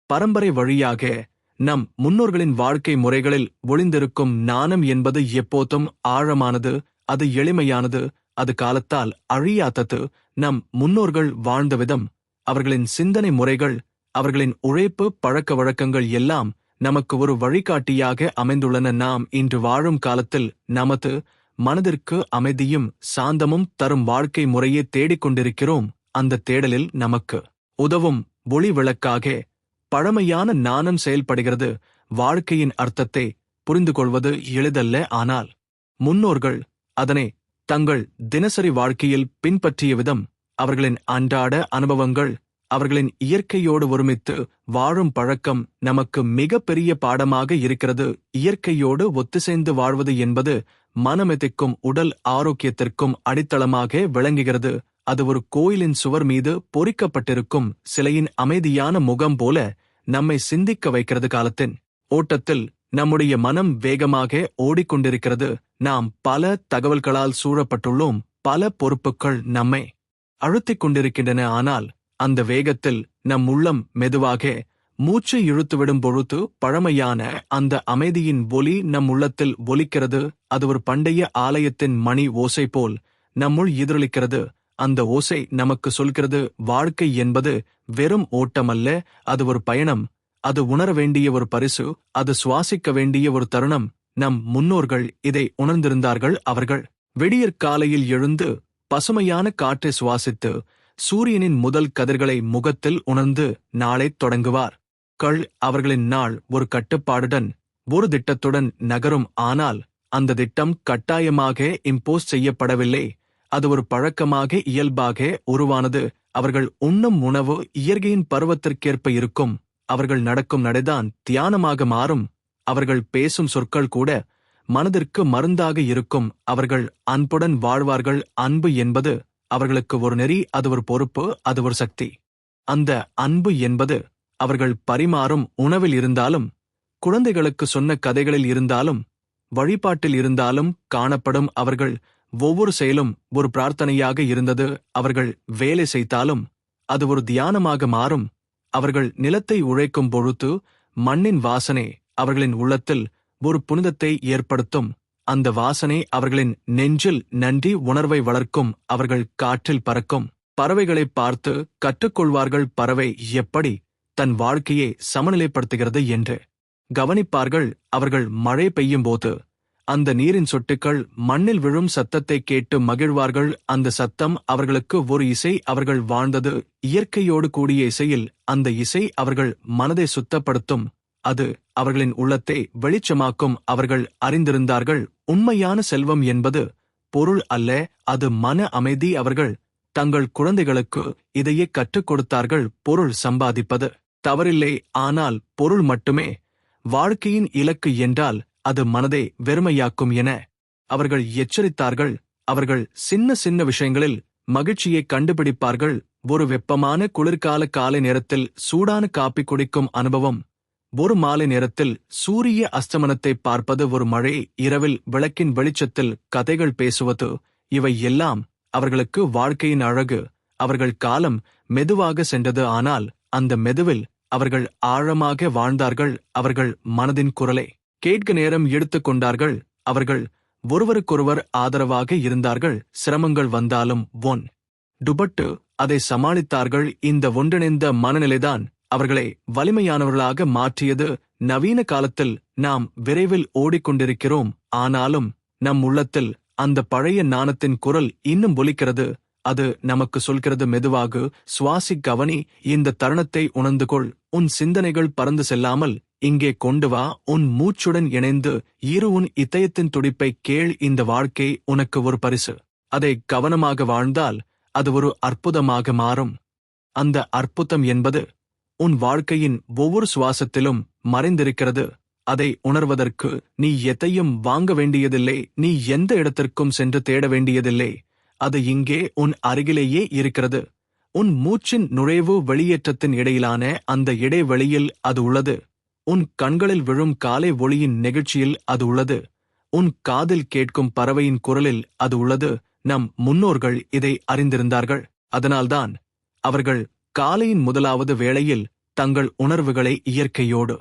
பரம்பரை வழியாக நம் முன்னோர்களின் வாழ்க்கை முறைகளில் ஒளிந்திருக்கும் ஞானம் என்பது எப்போதும் ஆழமானது, அது எளிமையானது, அது காலத்தால் அழியாதது. நம் முன்னோர்கள் வாழ்ந்த விதம், அவர்களின் சிந்தனை முறைகள், அவர்களின் உழைப்பு பழக்க வழக்கங்கள் எல்லாம் நமக்கு ஒரு வழிகாட்டியாக அமைந்துள்ளன. நாம் இன்று வாழும் காலத்தில் நமது மனதிற்கு அமைதியும் சாந்தமும் தரும் வாழ்க்கை முறையே தேடிக்கொண்டிருக்கிறோம். அந்த தேடலில் நமக்கு உதவும் ஒளி விளக்காக பழமையான ஞானம் செயல்படுகிறது. வாழ்க்கையின் அர்த்தத்தை புரிந்து கொள்வது எளிதல்ல, ஆனால் முன்னோர்கள் அதனை தங்கள் தினசரி வாழ்க்கையில் பின்பற்றிய விதம், அவர்களின் அன்றாட அனுபவங்கள், அவர்களின் இயற்கையோடு ஒருமித்து வாழும் பழக்கம் நமக்கு மிக பெரிய பாடமாக இருக்கிறது. இயற்கையோடு ஒத்துசேர்ந்து வாழ்வது என்பது மனமெதிக்கும் உடல் ஆரோக்கியத்திற்கும் அடித்தளமாக விளங்குகிறது. அது ஒரு கோயிலின் சுவர் மீது பொறிக்கப்பட்டிருக்கும் சிலையின் அமைதியான முகம் போல நம்மை சிந்திக்க வைக்கிறது. காலத்தின் ஓட்டத்தில் நம்முடைய மனம் வேகமாக ஓடிக்கொண்டிருக்கிறது. நாம் பல தகவல்களால் சூழப்பட்டுள்ளோம். பல பொறுப்புகள் நம்மை அழுத்திக் கொண்டிருக்கின்றன. ஆனால் அந்த வேகத்தில் நம் உள்ளம் மெதுவாக மூச்சு இழுத்துவிடும் பொழுது பழமையான அந்த அமைதியின் ஒலி நம் உள்ளத்தில் ஒலிக்கிறது. அது ஒரு பண்டைய ஆலயத்தின் மணி ஓசை போல் நம்முள் எதிரொலிக்கிறது. அந்த ஓசை நமக்கு சொல்கிறது, வாழ்க்கை என்பது வெறும் ஓட்டமல்ல, அது ஒரு பயணம், அது உணர வேண்டிய ஒரு பரிசு, அது சுவாசிக்க வேண்டிய ஒரு தருணம். நம் முன்னோர்கள் இதை உணர்ந்திருந்தார்கள். அவர்கள் விடியற்காலையில் எழுந்து பசுமையான காற்றை சுவாசித்து சூரியனின் முதல் கதிர்களை முகத்தில் உணர்ந்து நாளைத் தொடங்குவார். அவர்களின் நாள் ஒரு கட்டுப்பாடுடன், ஒரு திட்டத்துடன் நகரும். ஆனால் அந்த திட்டம் கட்டாயமாக இம்போஸ் செய்யப்படவில்லை. அது ஒரு பழக்கமாக இயல்பாக உருவானது. அவர்கள் உண்ணும் உணவு இயற்கையின் பருவத்திற்கேற்ப இருக்கும். அவர்கள் நடக்கும் நடைதான் தியானமாக மாறும். அவர்கள் பேசும் சொற்கள் கூட மனதிற்கு மருந்தாக இருக்கும். அவர்கள் அன்புடன் வாழ்வார்கள். அன்பு என்பது அவர்களுக்கு ஒரு நெறி, அது ஒரு பொறுப்பு, அது ஒரு சக்தி. அந்த அன்பு என்பது அவர்கள் பரிமாறும் உணவில் இருந்தாலும், குழந்தைகளுக்கு சொன்ன கதைகளில் இருந்தாலும், வழிபாட்டில் இருந்தாலும் காணப்படும். அவர்கள் ஒவ்வொரு செயலும் ஒரு பிரார்த்தனையாக இருந்தது. அவர்கள் வேலை செய்தாலும் அது ஒரு தியானமாக மாறும். அவர்கள் நிலத்தை உழைக்கும் பொழுது மண்ணின் வாசனை அவர்களின் உள்ளத்தில் ஒரு புனிதத்தை ஏற்படுத்தும். அந்த வாசனை அவர்களின் நெஞ்சில் நன்றி உணர்வை வளர்க்கும். அவர்கள் காற்றில் பறக்கும் பறவைகளை பார்த்து கற்றுக்கொள்வார்கள். பறவை எப்படி தன் வாழ்க்கையை சமநிலைப்படுத்துகிறது என்று கவனிப்பார்கள். அவர்கள் மழை பெய்யும் போது அந்த நீரின் சொட்டுக்கள் மண்ணில் விழும் சத்தத்தை கேட்டு மகிழ்வார்கள். அந்த சத்தம் அவர்களுக்கு ஒரு இசை. அவர்கள் வாழ்ந்தது இயற்கையோடு கூடிய இசையில். அந்த இசை அவர்கள் மனதை சுத்தப்படுத்தும். அது அவர்களின் உள்ளத்தை வெளிச்சமாக்கும். அவர்கள் அறிந்திருந்தார்கள், உண்மையான செல்வம் என்பது பொருள் அல்ல, அது மன அமைதி. அவர்கள் தங்கள் குழந்தைகளுக்கு இதையே கற்றுக் கொடுத்தார்கள். பொருள் சம்பாதிப்பது தவறில்லை, ஆனால் பொருள் மட்டுமே வாழ்க்கையின் இலக்கு என்றால் அது மனதை வெறுமையாக்கும் என அவர்கள் எச்சரித்தார்கள். அவர்கள் சின்ன சின்ன விஷயங்களில் மகிழ்ச்சியை கண்டுபிடிப்பார்கள். ஒரு வெப்பமான குளிர்கால காலை நேரத்தில் சூடான காப்பி குடிக்கும் அனுபவம், ஒரு மாலை நேரத்தில் சூரிய அஸ்தமனத்தை பார்ப்பது, ஒரு மழை இரவில் விளக்கின் வெளிச்சத்தில் கதைகள் பேசுவது, இவை எல்லாம் அவர்களுக்கு வாழ்க்கையின் அழகு. அவர்கள் காலம் மெதுவாக சென்றது, ஆனால் அந்த மெதுவில் அவர்கள் ஆழமாக வாழ்ந்தார்கள். அவர்கள் மனதின் குரலை கேட்க நேரம் எடுத்துக்கொண்டார்கள். அவர்கள் ஒருவருக்கொருவர் ஆதரவாக இருந்தார்கள். சிரமங்கள் வந்தாலும் டுபட்டு அதை சமாளித்தார்கள். இந்த ஒன்றிணைந்த மனநிலைதான் அவர்களை வலிமையானவர்களாக மாற்றியது. நவீன காலத்தில் நாம் விரைவில் ஓடிக்கொண்டிருக்கிறோம், ஆனாலும் நம் உள்ளத்தில் அந்த பழைய ஞானத்தின் குரல் இன்னும் ஒலிக்கிறது. அது நமக்கு சொல்கிறது, மெதுவாகு, சுவாசி, கவனி, இந்த தருணத்தை உணர்ந்து கொள். உன் சிந்தனைகள் பறந்து செல்லாமல் இங்கே கொண்டு வா. உன் மூச்சுடன் இணைந்து உன் இதயத்தின் துடிப்பை கேள். இந்த வாழ்க்கை உனக்கு ஒரு பரிசு. அதை கவனமாக வாழ்ந்தால் அது ஒரு அற்புதமாக மாறும். அந்த அற்புதம் என்பது உன் வாழ்க்கையின் ஒவ்வொரு சுவாசத்திலும் மறைந்திருக்கிறது. அதை உணர்வதற்கு நீ எதையும் வாங்க வேண்டியதில்லை. நீ எந்த இடத்திற்கும் சென்று தேட வேண்டியதில்லை. அது இங்கே உன் அருகிலேயே இருக்கிறது. உன் மூச்சின் நுழைவு வெளியேற்றத்தின் இடையிலான அந்த இடைவெளியில் அது உள்ளது. உன் கண்களில் விழும் காலை ஒளியின் நெகிழ்ச்சியில் அது உள்ளது. உன் காதில் கேட்கும் பறவையின் குரலில் அது உள்ளது. நம் முன்னோர்கள் இதை அறிந்திருந்தார்கள். அதனால்தான் அவர்கள் காலையின் முதலாவது வேளையில் தங்கள் உணர்வுகளை இயற்கையோடு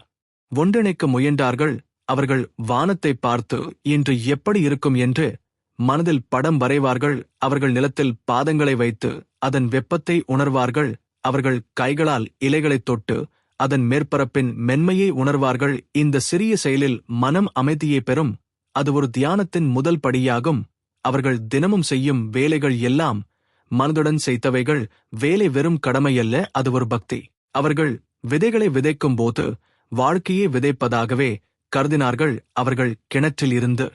ஒன்றிணைக்க முயன்றார்கள். அவர்கள் வானத்தை பார்த்து இன்று எப்படி இருக்கும் என்று மனதில் படம் வரைவார்கள். அவர்கள் நிலத்தில் பாதங்களை வைத்து அதன் வெப்பத்தை உணர்வார்கள். அவர்கள் கைகளால் இலைகளைத் தொட்டு அதன் மேற்பரப்பின் மென்மையை உணர்வார்கள். இந்த சிறிய செயலில் மனம் அமைதியை பெறும். அது ஒரு தியானத்தின் முதல் படியாகும். அவர்கள் தினமும் செய்யும் வேலைகள் எல்லாம் மனதுடன் செய்தவைகள். வேலை வெறும் கடமையல்ல, அது ஒரு பக்தி. அவர்கள் விதைகளை விதைக்கும் போது வாழ்க்கையை விதைப்பதாகவே கருதினார்கள். அவர்கள் கிணற்றில் இருந்து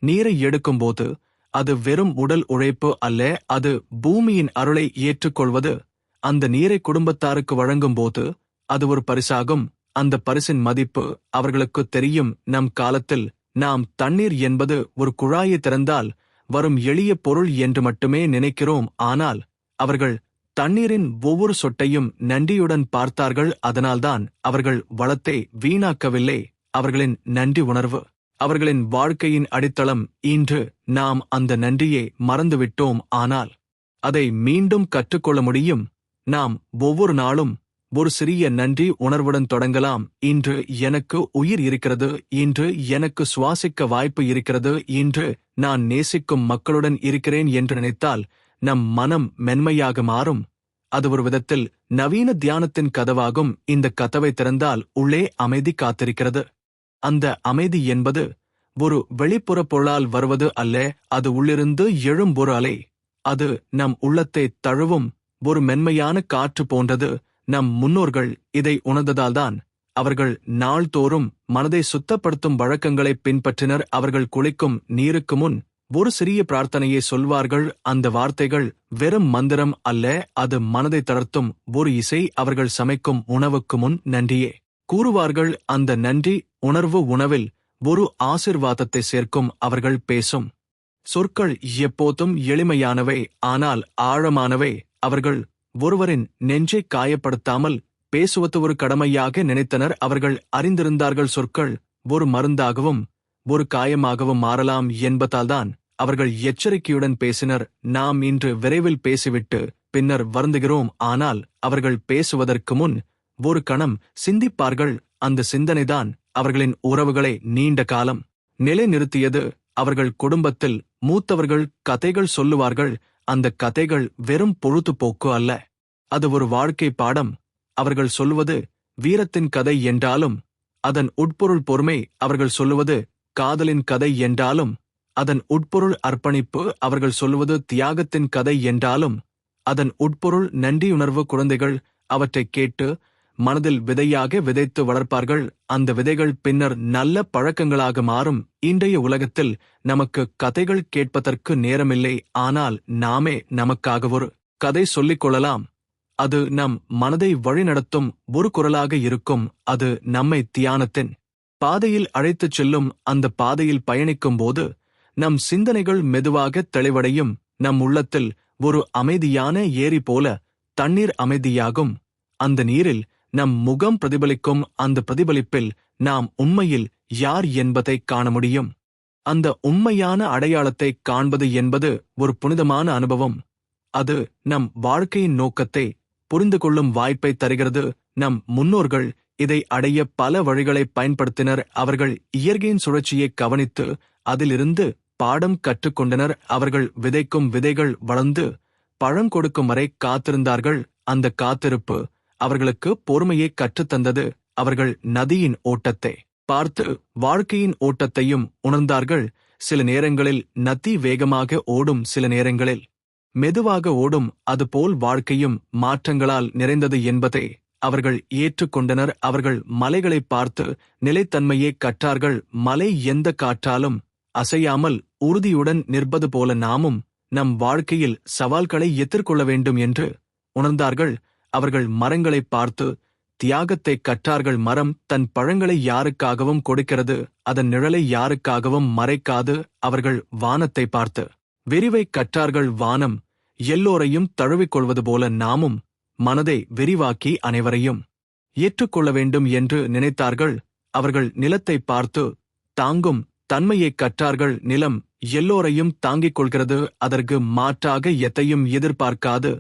நீரை எடுக்கும்போது அது வெறும் உடல் உழைப்பு அல்ல, அது பூமியின் அருளை ஏற்றுக்கொள்வது. அந்த நீரை குடும்பத்தாருக்கு வழங்கும்போது அது ஒரு பரிசாகும். அந்த பரிசின் மதிப்பு அவர்களுக்கு தெரியும். நம் காலத்தில் நாம் தண்ணீர் என்பது ஒரு குழாயை திறந்தால் வரும் எளிய பொருள் என்று மட்டுமே நினைக்கிறோம். ஆனால் அவர்கள் தண்ணீரின் ஒவ்வொரு சொட்டையும் நன்றியுடன் பார்த்தார்கள். அதனால்தான் அவர்கள் வளத்தை வீணாக்கவில்லை. அவர்களின் நன்றி உணர்வு அவர்களின் வாழ்க்கையின் அடித்தளம். இன்று நாம் அந்த நன்றியை மறந்துவிட்டோம். ஆனால் அதை மீண்டும் கற்றுக்கொள்ள முடியும். நாம் ஒவ்வொரு நாளும் ஒரு சிறிய நன்றி உணர்வுடன் தொடங்கலாம். இன்று எனக்கு உயிர் இருக்கிறது, இன்று எனக்கு சுவாசிக்க வாய்ப்பு இருக்கிறது, இன்று நான் நேசிக்கும் மக்களுடன் இருக்கிறேன் என்று நினைத்தால் நம் மனம் மென்மையாக மாறும். அது ஒரு விதத்தில் நவீன தியானத்தின் கதவாகும். இந்த கதவை திறந்தால் உள்ளே அமைதி காத்திருக்கிறது. அந்த அமைதி என்பது ஒரு வெளிப்புற பொருளால் வருவது அல்ல, அது உள்ளிருந்து எழும் ஒரு அலை. அது நம் உள்ளத்தை தழுவும் ஒரு மென்மையான காற்று போன்றது. நம் முன்னோர்கள் இதை உணர்ந்ததால்தான் அவர்கள் நாள்தோறும் மனதை சுத்தப்படுத்தும் வழக்கங்களை பின்பற்றினர். அவர்கள் குளிக்கும் நீருக்கு முன் ஒரு சிறிய பிரார்த்தனையை சொல்வார்கள். அந்த வார்த்தைகள் வெறும் மந்திரம் அல்ல, அது மனதை தளர்த்தும் ஒரு இசை. அவர்கள் சமைக்கும் உணவுக்கு முன் நன்றியே கூறுவார்கள். அந்த நன்றி உணர்வு உணவில் ஒரு ஆசிர்வாதத்தை சேர்க்கும். அவர்கள் பேசும் சொற்கள் எப்போதும் எளிமையானவை, ஆனால் ஆழமானவை. அவர்கள் ஒருவரின் நெஞ்சை காயப்படுத்தாமல் பேசுவது ஒரு கடமையாக நினைத்தனர். அவர்கள் அறிந்திருந்தார்கள் சொற்கள் ஒரு மருந்தாகவும் ஒரு காயமாகவும் மாறலாம் என்பதால்தான் அவர்கள் எச்சரிக்கையுடன் பேசினர். நாம் இன்று விரைவில் பேசிவிட்டு பின்னர் வருந்துகிறோம். ஆனால் அவர்கள் பேசுவதற்கு முன் ஒரு கணம் சிந்திப்பார்கள். அந்த சிந்தனைதான் அவர்களின் உறவுகளை நீண்ட காலம் நிலைநிறுத்தியது. அவர்கள் குடும்பத்தில் மூத்தவர்கள் கதைகள் சொல்லுவார்கள். அந்த கதைகள் வெறும் பொழுதுபோக்கு அல்ல, அது ஒரு வாழ்க்கை பாடம். அவர்கள் சொல்லுவது வீரத்தின் கதை என்றாலும் அதன் உட்பொருள் பொறுமை. அவர்கள் சொல்லுவது காதலின் கதை என்றாலும் அதன் உட்பொருள் அர்ப்பணிப்பு. அவர்கள் சொல்லுவது தியாகத்தின் கதை என்றாலும் அதன் உட்பொருள் நன்றியுணர்வு. குழந்தைகள் அவற்றைக் கேட்டு மனதில் விதையாக விதைத்து வளர்ப்பார்கள். அந்த விதைகள் பின்னர் நல்ல பழக்கங்களாக மாறும். இன்றைய உலகத்தில் நமக்கு கதைகள் கேட்பதற்கு நேரமில்லை, ஆனால் நாமே நமக்காக ஒரு கதை சொல்லிக் கொள்ளலாம். அது நம் மனதை வழிநடத்தும் ஒரு குரலாக இருக்கும். அது நம்மை தியானத்தின் பாதையில் அழைத்துச் செல்லும். அந்த பாதையில் பயணிக்கும் போது நம் சிந்தனைகள் மெதுவாக தெளிவடையும். நம் உள்ளத்தில் ஒரு அமைதியான ஏரி போல தண்ணீர் அமைதியாகும். அந்த நீரில் நம் முகம் பிரதிபலிக்கும். அந்த பிரதிபலிப்பில் நாம் உண்மையில் யார் என்பதை காண முடியும். அந்த உண்மையான அடையாளத்தை காண்பது என்பது ஒரு புனிதமான அனுபவம். அது நம் வாழ்க்கையின் நோக்கத்தை புரிந்து கொள்ளும் வாய்ப்பை தருகிறது. நம் முன்னோர்கள் இதை அடைய பல வழிகளை பயன்படுத்தினர். அவர்கள் இயற்கையின் சுழற்சியை கவனித்து அதிலிருந்து பாடம் கற்றுக்கொண்டனர். அவர்கள் விதைக்கும் விதைகள் வளர்ந்து பழம் கொடுக்கும் வரை காத்திருந்தார்கள். அந்த காத்திருப்பு அவர்களுக்கு பொறுமையை கற்றுத்தந்தது. அவர்கள் நதியின் ஓட்டத்தை பார்த்து வாழ்க்கையின் ஓட்டத்தையும் உணர்ந்தார்கள். சில நேரங்களில் நதி வேகமாக ஓடும், சில நேரங்களில் மெதுவாக ஓடும். அதுபோல் வாழ்க்கையும் மாற்றங்களால் நிறைந்தது என்பதை அவர்கள் ஏற்றுக்கொண்டனர். அவர்கள் மலைகளை பார்த்து நிலைத்தன்மையை கற்றார்கள். மலை எந்த காற்றாலும் அசையாமல் உறுதியுடன் நிற்பது போல நாமும் நம் வாழ்க்கையில் சவால்களை எதிர்கொள்ள வேண்டும் என்று உணர்ந்தார்கள். அவர்கள் மரங்களை பார்த்து தியாகத்தை கற்றார்கள். மரம் தன் பழங்களை யாருக்காகவும் கொடுக்கிறது, அதன் நிழலை யாருக்காகவும் மறைக்காது. அவர்கள் வானத்தை பார்த்து விரிவை கற்றார்கள். வானம் எல்லோரையும் தழுவிக்கொள்வது போல நாமும் மனதை விரிவாக்கி அனைவரையும் ஏற்றுக்கொள்ள வேண்டும் என்று நினைத்தார்கள். அவர்கள் நிலத்தை பார்த்து தாங்கும் தன்மையை கற்றார்கள். நிலம் எல்லோரையும் தாங்கிக் கொள்கிறது, அதற்கு மாற்றாக எதையும் எதிர்பார்க்காது.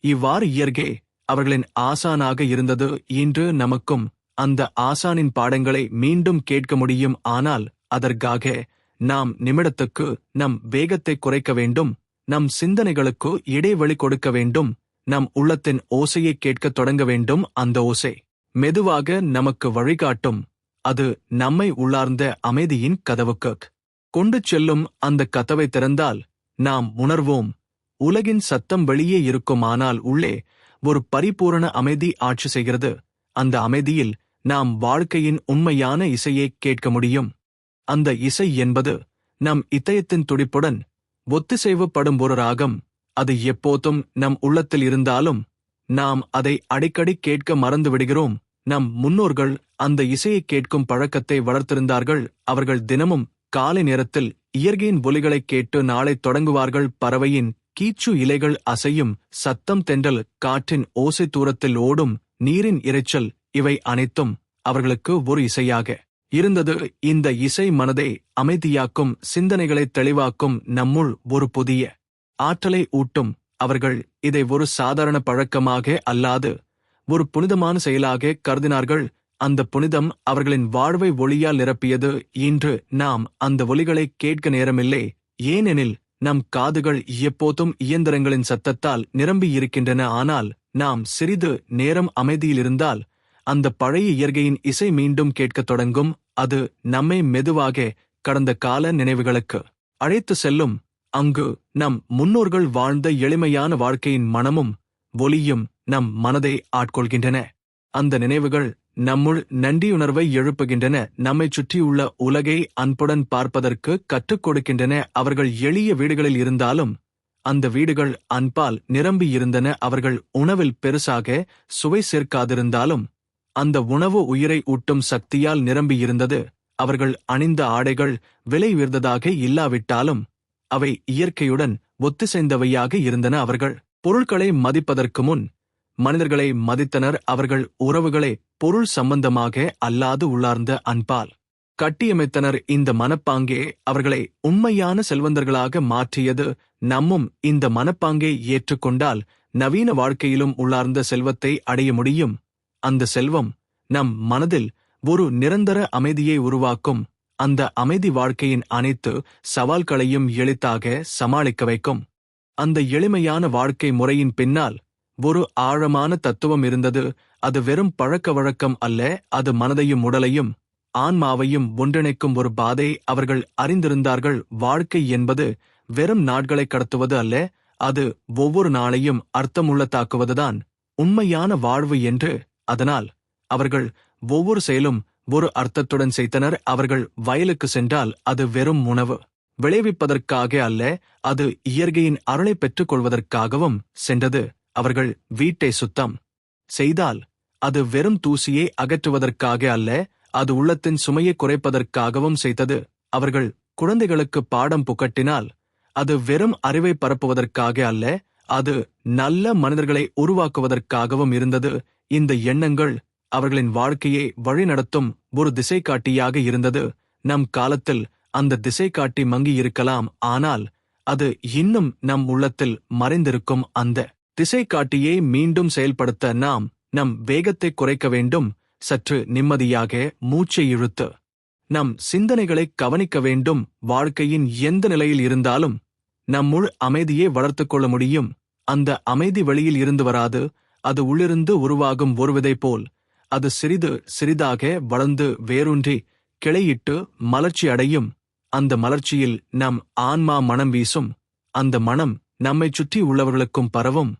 இவ்வாறு இயற்கை அவர்களின் ஆசானாக இருந்தது. இன்று நமக்கும் அந்த ஆசானின் பாடங்களை மீண்டும் கேட்க முடியும். ஆனால் அதற்காக நாம் நிமிடத்துக்கு நம் வேகத்தை குறைக்க வேண்டும். நம் சிந்தனைகளுக்கு இடைவெளி கொடுக்க வேண்டும். நம் உள்ளத்தின் ஓசையை கேட்கத் தொடங்க வேண்டும். அந்த ஓசை மெதுவாக நமக்கு வழிகாட்டும். அது நம்மை உள்ளார்ந்த அமைதியின் கதவுக்கு கொண்டு செல்லும். அந்த கதவை திறந்தால் நாம் உணர்வோம், உலகின் சத்தம் வெளியே இருக்கும், ஆனால் உள்ளே ஒரு பரிபூரண அமைதி ஆட்சி செய்கிறது. அந்த அமைதியில் நாம் வாழ்க்கையின் உண்மையான இசையை கேட்க முடியும். அந்த இசை என்பது நம் இதயத்தின் துடிப்புடன் ஒத்திசைவுப்படும் ஒரு ராகம். அது எப்போதும் நம் உள்ளத்தில் இருந்தாலும் நாம் அதை அடிக்கடி கேட்க மறந்து விடுகிறோம். நம் முன்னோர்கள் அந்த இசையை கேட்கும் பழக்கத்தை வளர்த்திருந்தார்கள். அவர்கள் தினமும் காலை நேரத்தில் இயற்கையின் ஒலிகளைக் கேட்டு நாளை தொடங்குவார்கள். பறவையின் கீச்சு, இலைகள் அசையும் சத்தம், தென்றல் காற்றின் ஓசை, தூரத்தில் ஓடும் நீரின் இரைச்சல், இவை அனைத்தும் அவர்களுக்கு ஒரு இசையாக இருந்தது. இந்த இசை மனதை அமைதியாக்கும், சிந்தனைகளை தெளிவாக்கும், நம்முள் ஒரு புதிய ஆற்றலை ஊட்டும். அவர்கள் இதை ஒரு சாதாரண பழக்கமாக அல்லாது ஒரு புனிதமான செயலாக கருதினார்கள். அந்த புனிதம் அவர்களின் வாழ்வை ஒளியால் நிரப்பியது. இன்று நாம் அந்த ஒலிகளை கேட்க நேரமில்லை. ஏனெனில் நம் காதுகள் எப்போதும் இயந்திரங்களின் சத்தத்தால் நிரம்பியிருக்கின்றன. ஆனால் நாம் சிறிது நேரம் அமைதியில் இருந்தால் அந்த பழைய இயற்கையின் இசை மீண்டும் கேட்கத் தொடங்கும். அது நம்மை மெதுவாக கடந்த கால நினைவுகளுக்கு அழைத்து செல்லும். அங்கு நம் முன்னோர்கள் வாழ்ந்த எளிமையான வாழ்க்கையின் மனமும் ஒலியும் நம் மனதை ஆட்கொள்கின்றன. அந்த நினைவுகள் நம்முள் நன்றியுணர்வை எழுப்புகின்றன. நம்மை சுற்றியுள்ள உலகை அன்புடன் பார்ப்பதற்கு கற்றுக் கொடுக்கின்றன. அவர்கள் எளிய வீடுகளில் இருந்தாலும் அந்த வீடுகள் அன்பால் நிரம்பியிருந்தன. அவர்கள் உணவில் பெருசாக சுவை சேர்க்காதிருந்தாலும் அந்த உணவு உயிரை ஊட்டும் சக்தியால் நிரம்பியிருந்தது. அவர்கள் அணிந்த ஆடைகள் விலை உயர்ந்ததாக இல்லாவிட்டாலும் அவை இயற்கையுடன் ஒத்திசைந்தவையாக இருந்தன. அவர்கள் பொருட்களை மதிப்பதற்கு முன் மனிதர்களை மதித்தனர். அவர்கள் உறவுகளை பொருள் சம்பந்தமாக அல்லாது உள்ளார்ந்த அன்பால் கட்டியமைத்தனர். இந்த மனப்பாங்கே அவர்களை உண்மையான செல்வந்தர்களாக மாற்றியது. நம்மும் இந்த மனப்பாங்கை ஏற்றுக்கொண்டால் நவீன வாழ்க்கையிலும் உள்ளார்ந்த செல்வத்தை அடைய முடியும். அந்த செல்வம் நம் மனதில் ஒரு நிரந்தர அமைதியை உருவாக்கும். அந்த அமைதி வாழ்க்கையின் அனைத்து சவால்களையும் எளிதாக சமாளிக்க வைக்கும். அந்த எளிமையான வாழ்க்கை முறையின் பின்னால் ஒரு ஆழமான தத்துவம் இருந்தது. அது வெறும் பழக்க வழக்கம் அல்ல. அது மனதையும் உடலையும் ஆன்மாவையும் ஒன்றிணைக்கும் ஒரு பாதை. அவர்கள் அறிந்திருந்தார்கள், வாழ்க்கை என்பது வெறும் நாட்களை கடத்துவது அல்ல, அது ஒவ்வொரு நாளையும் அர்த்தமுள்ளதாக்குவதுதான் உண்மையான வாழ்வு என்று. அதனால் அவர்கள் ஒவ்வொரு செயலும் ஒரு அர்த்தத்துடன் செய்தனர். அவர்கள் வயலுக்கு சென்றால் அது வெறும் உணவு விளைவிப்பதற்காக அல்ல, அது இயற்கையின் அருளை பெற்றுக் கொள்வதற்காகவும் சென்றது. அவர்கள் வீட்டை சுத்தம் செய்தால் அது வெறும் தூசியை அகற்றுவதற்காக அல்ல, அது உள்ளத்தின் சுமையை குறைப்பதற்காகவும் செய்தது. அவர்கள் குழந்தைகளுக்கு பாடம் புகட்டினால் அது வெறும் அறிவை பரப்புவதற்காக அல்ல, அது நல்ல மனிதர்களை உருவாக்குவதற்காகவும் இருந்தது. இந்த எண்ணங்கள் அவர்களின் வாழ்க்கையை வழிநடத்தும் ஒரு திசைகாட்டியாக இருந்தது. நம் காலத்தில் அந்த திசைகாட்டி மங்கி இருக்கலாம், ஆனால் அது இன்னும் நம் உள்ளத்தில் மறைந்திருக்கும். அந்த திசைகாட்டியை மீண்டும் செயல்படுத்த நாம் நம் வேகத்தை குறைக்க வேண்டும். சற்று நிம்மதியாக மூச்சை இழுத்து நம் சிந்தனைகளை கவனிக்க வேண்டும். வாழ்க்கையின் எந்த நிலையில் இருந்தாலும் நம்முள் அமைதியை வளர்த்துக் கொள்ள முடியும். அந்த அமைதி வெளியில் இருந்து வராது, அது உள்ளிருந்து உருவாகும் ஒரு விதை போல். அது சிறிது சிறிதாக வளர்ந்து வேரூன்றி கிளையிட்டு மலர்ச்சி அடையும். அந்த மலர்ச்சியில் நம் ஆன்மா மனம் வீசும். அந்த மனம் நம்மை சுற்றி உள்ளவர்களுக்கும் பரவும்.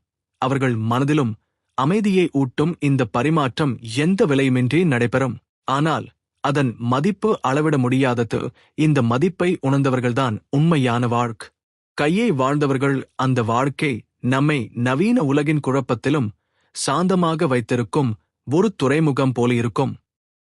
அவர்கள் மனதிலும் அமைதியை ஊட்டும். இந்த பரிமாற்றம் எந்த விலையுமின்றி நடைபெறும். ஆனால் அதன் மதிப்பு அளவிட முடியாதது. இந்த மதிப்பை உணர்ந்தவர்கள்தான் உண்மையான கையை வாழ்ந்தவர்கள். அந்த வாழ்க்கை நம்மை நவீன உலகின் குழப்பத்திலும் சாந்தமாக வைத்திருக்கும் ஒரு துறைமுகம் போல இருக்கும்.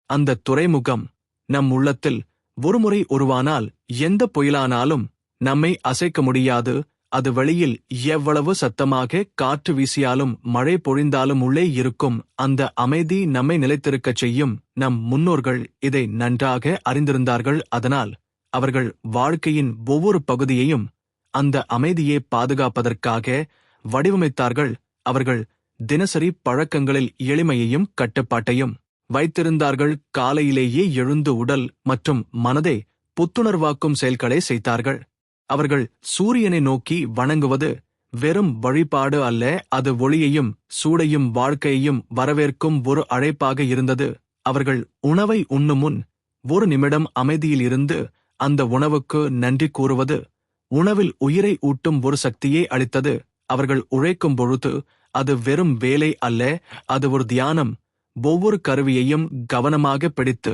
அந்த துறைமுகம் நம் உள்ளத்தில் ஒருமுறை உருவானால் எந்த புயலானாலும் நம்மை அசைக்க முடியாது. அது வெளியில் எவ்வளவு சத்தமாக காற்று வீசியாலும் மழை பொழிந்தாலும் உள்ளே இருக்கும் அந்த அமைதி நம்மை நிலைத்திருக்கச் செய்யும். நம் முன்னோர்கள் இதை நன்றாக அறிந்திருந்தார்கள். அதனால் அவர்கள் வாழ்க்கையின் ஒவ்வொரு பகுதியையும் அந்த அமைதியை பாதுகாப்பதற்காக வடிவமைத்தார்கள். அவர்கள் தினசரி பழக்கங்களில் எளிமையையும் கட்டுப்பாட்டையும் வைத்திருந்தார்கள். காலையிலேயே எழுந்து உடல் மற்றும் மனதை புத்துணர்வாக்கும் செயல்களை செய்தார்கள். அவர்கள் சூரியனை நோக்கி வணங்குவது வெறும் வழிபாடு அல்ல, அது ஒளியையும் சூடையும் வாழ்க்கையையும் வரவேற்கும் ஒரு அழைப்பாக இருந்தது. அவர்கள் உணவை உண்ணும் முன் ஒரு நிமிடம் அமைதியில் இருந்து அந்த உணவுக்கு நன்றி கூறுவது உணவில் உயிரை ஊட்டும் ஒரு சக்தியை அளித்தது. அவர்கள் உழைக்கும் பொழுது அது வெறும் வேலை அல்ல, அது ஒரு தியானம். ஒவ்வொரு கருவியையும் கவனமாக பிடித்து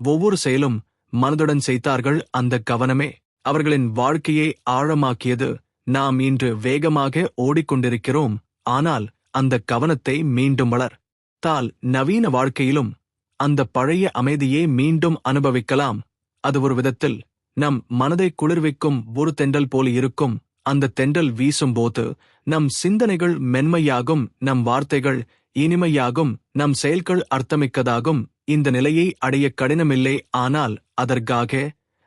ஒவ்வொரு செயலும் மனதுடன் செய்தார்கள். அந்த கவனமே அவர்களின் வாழ்க்கையை ஆழமாக்கியது. நாம் இன்று வேகமாக ஓடிக்கொண்டிருக்கிறோம், ஆனால் அந்த கவனத்தை மீண்டும் வளர்த்தால் நவீன வாழ்க்கையிலும் அந்த பழைய அமைதியை மீண்டும் அனுபவிக்கலாம். அது ஒரு விதத்தில் நம் மனதை குளிர்விக்கும் ஒரு தென்றல் போல இருக்கும். அந்த தென்றல் வீசும்போது நம் சிந்தனைகள் மென்மையாகும், நம் வார்த்தைகள் இனிமையாகும், நம் செயல்கள் அர்த்தமிக்கதாகும். இந்த நிலையை அடைய கடினமில்லை, ஆனால் அதற்காக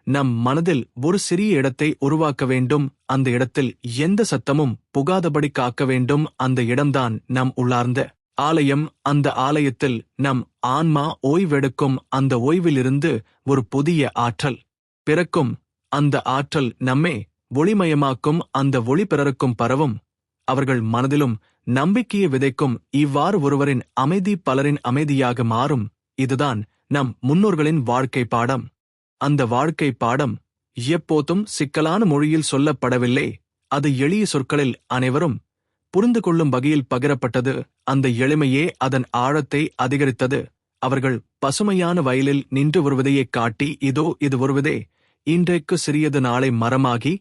நம் மனதில் ஒரு சிறிய இடத்தை உருவாக்க வேண்டும். அந்த இடத்தில் எந்த சத்தமும் புகாதபடி காக்க வேண்டும். அந்த இடம்தான் நம் உள்ளார்ந்த ஆலயம். அந்த ஆலயத்தில் நம் ஆன்மா ஓய்வெடுக்கும். அந்த ஓய்விலிருந்து ஒரு புதிய ஆற்றல் பிறக்கும். அந்த ஆற்றல் நம்மை ஒளிமயமாக்கும். அந்த ஒளி பிறருக்கும் பரவும். அவர்கள் மனதிலும் நம்பிக்கையை விதைக்கும். இவ்வாறு ஒருவரின் அமைதி பலரின் அமைதியாக மாறும். இதுதான் நம் முன்னோர்களின் வாழ்க்கை பாடம். அந்த வாழ்க்கை பாடம் எப்போதும் சிக்கலான மொழியில் சொல்லப்படவில்லை. அது எளிய சொற்களில் அனைவரும் புரிந்து கொள்ளும் வகையில் பகிரப்பட்டது. அந்த எளிமையே அதன் ஆழத்தை அதிகரித்தது. அவர்கள் பசுமையான வயலில் நின்று வருவதையே காட்டி, இதோ இது வருவதே, இன்றைக்கு சிறியது நாளை மரமாகி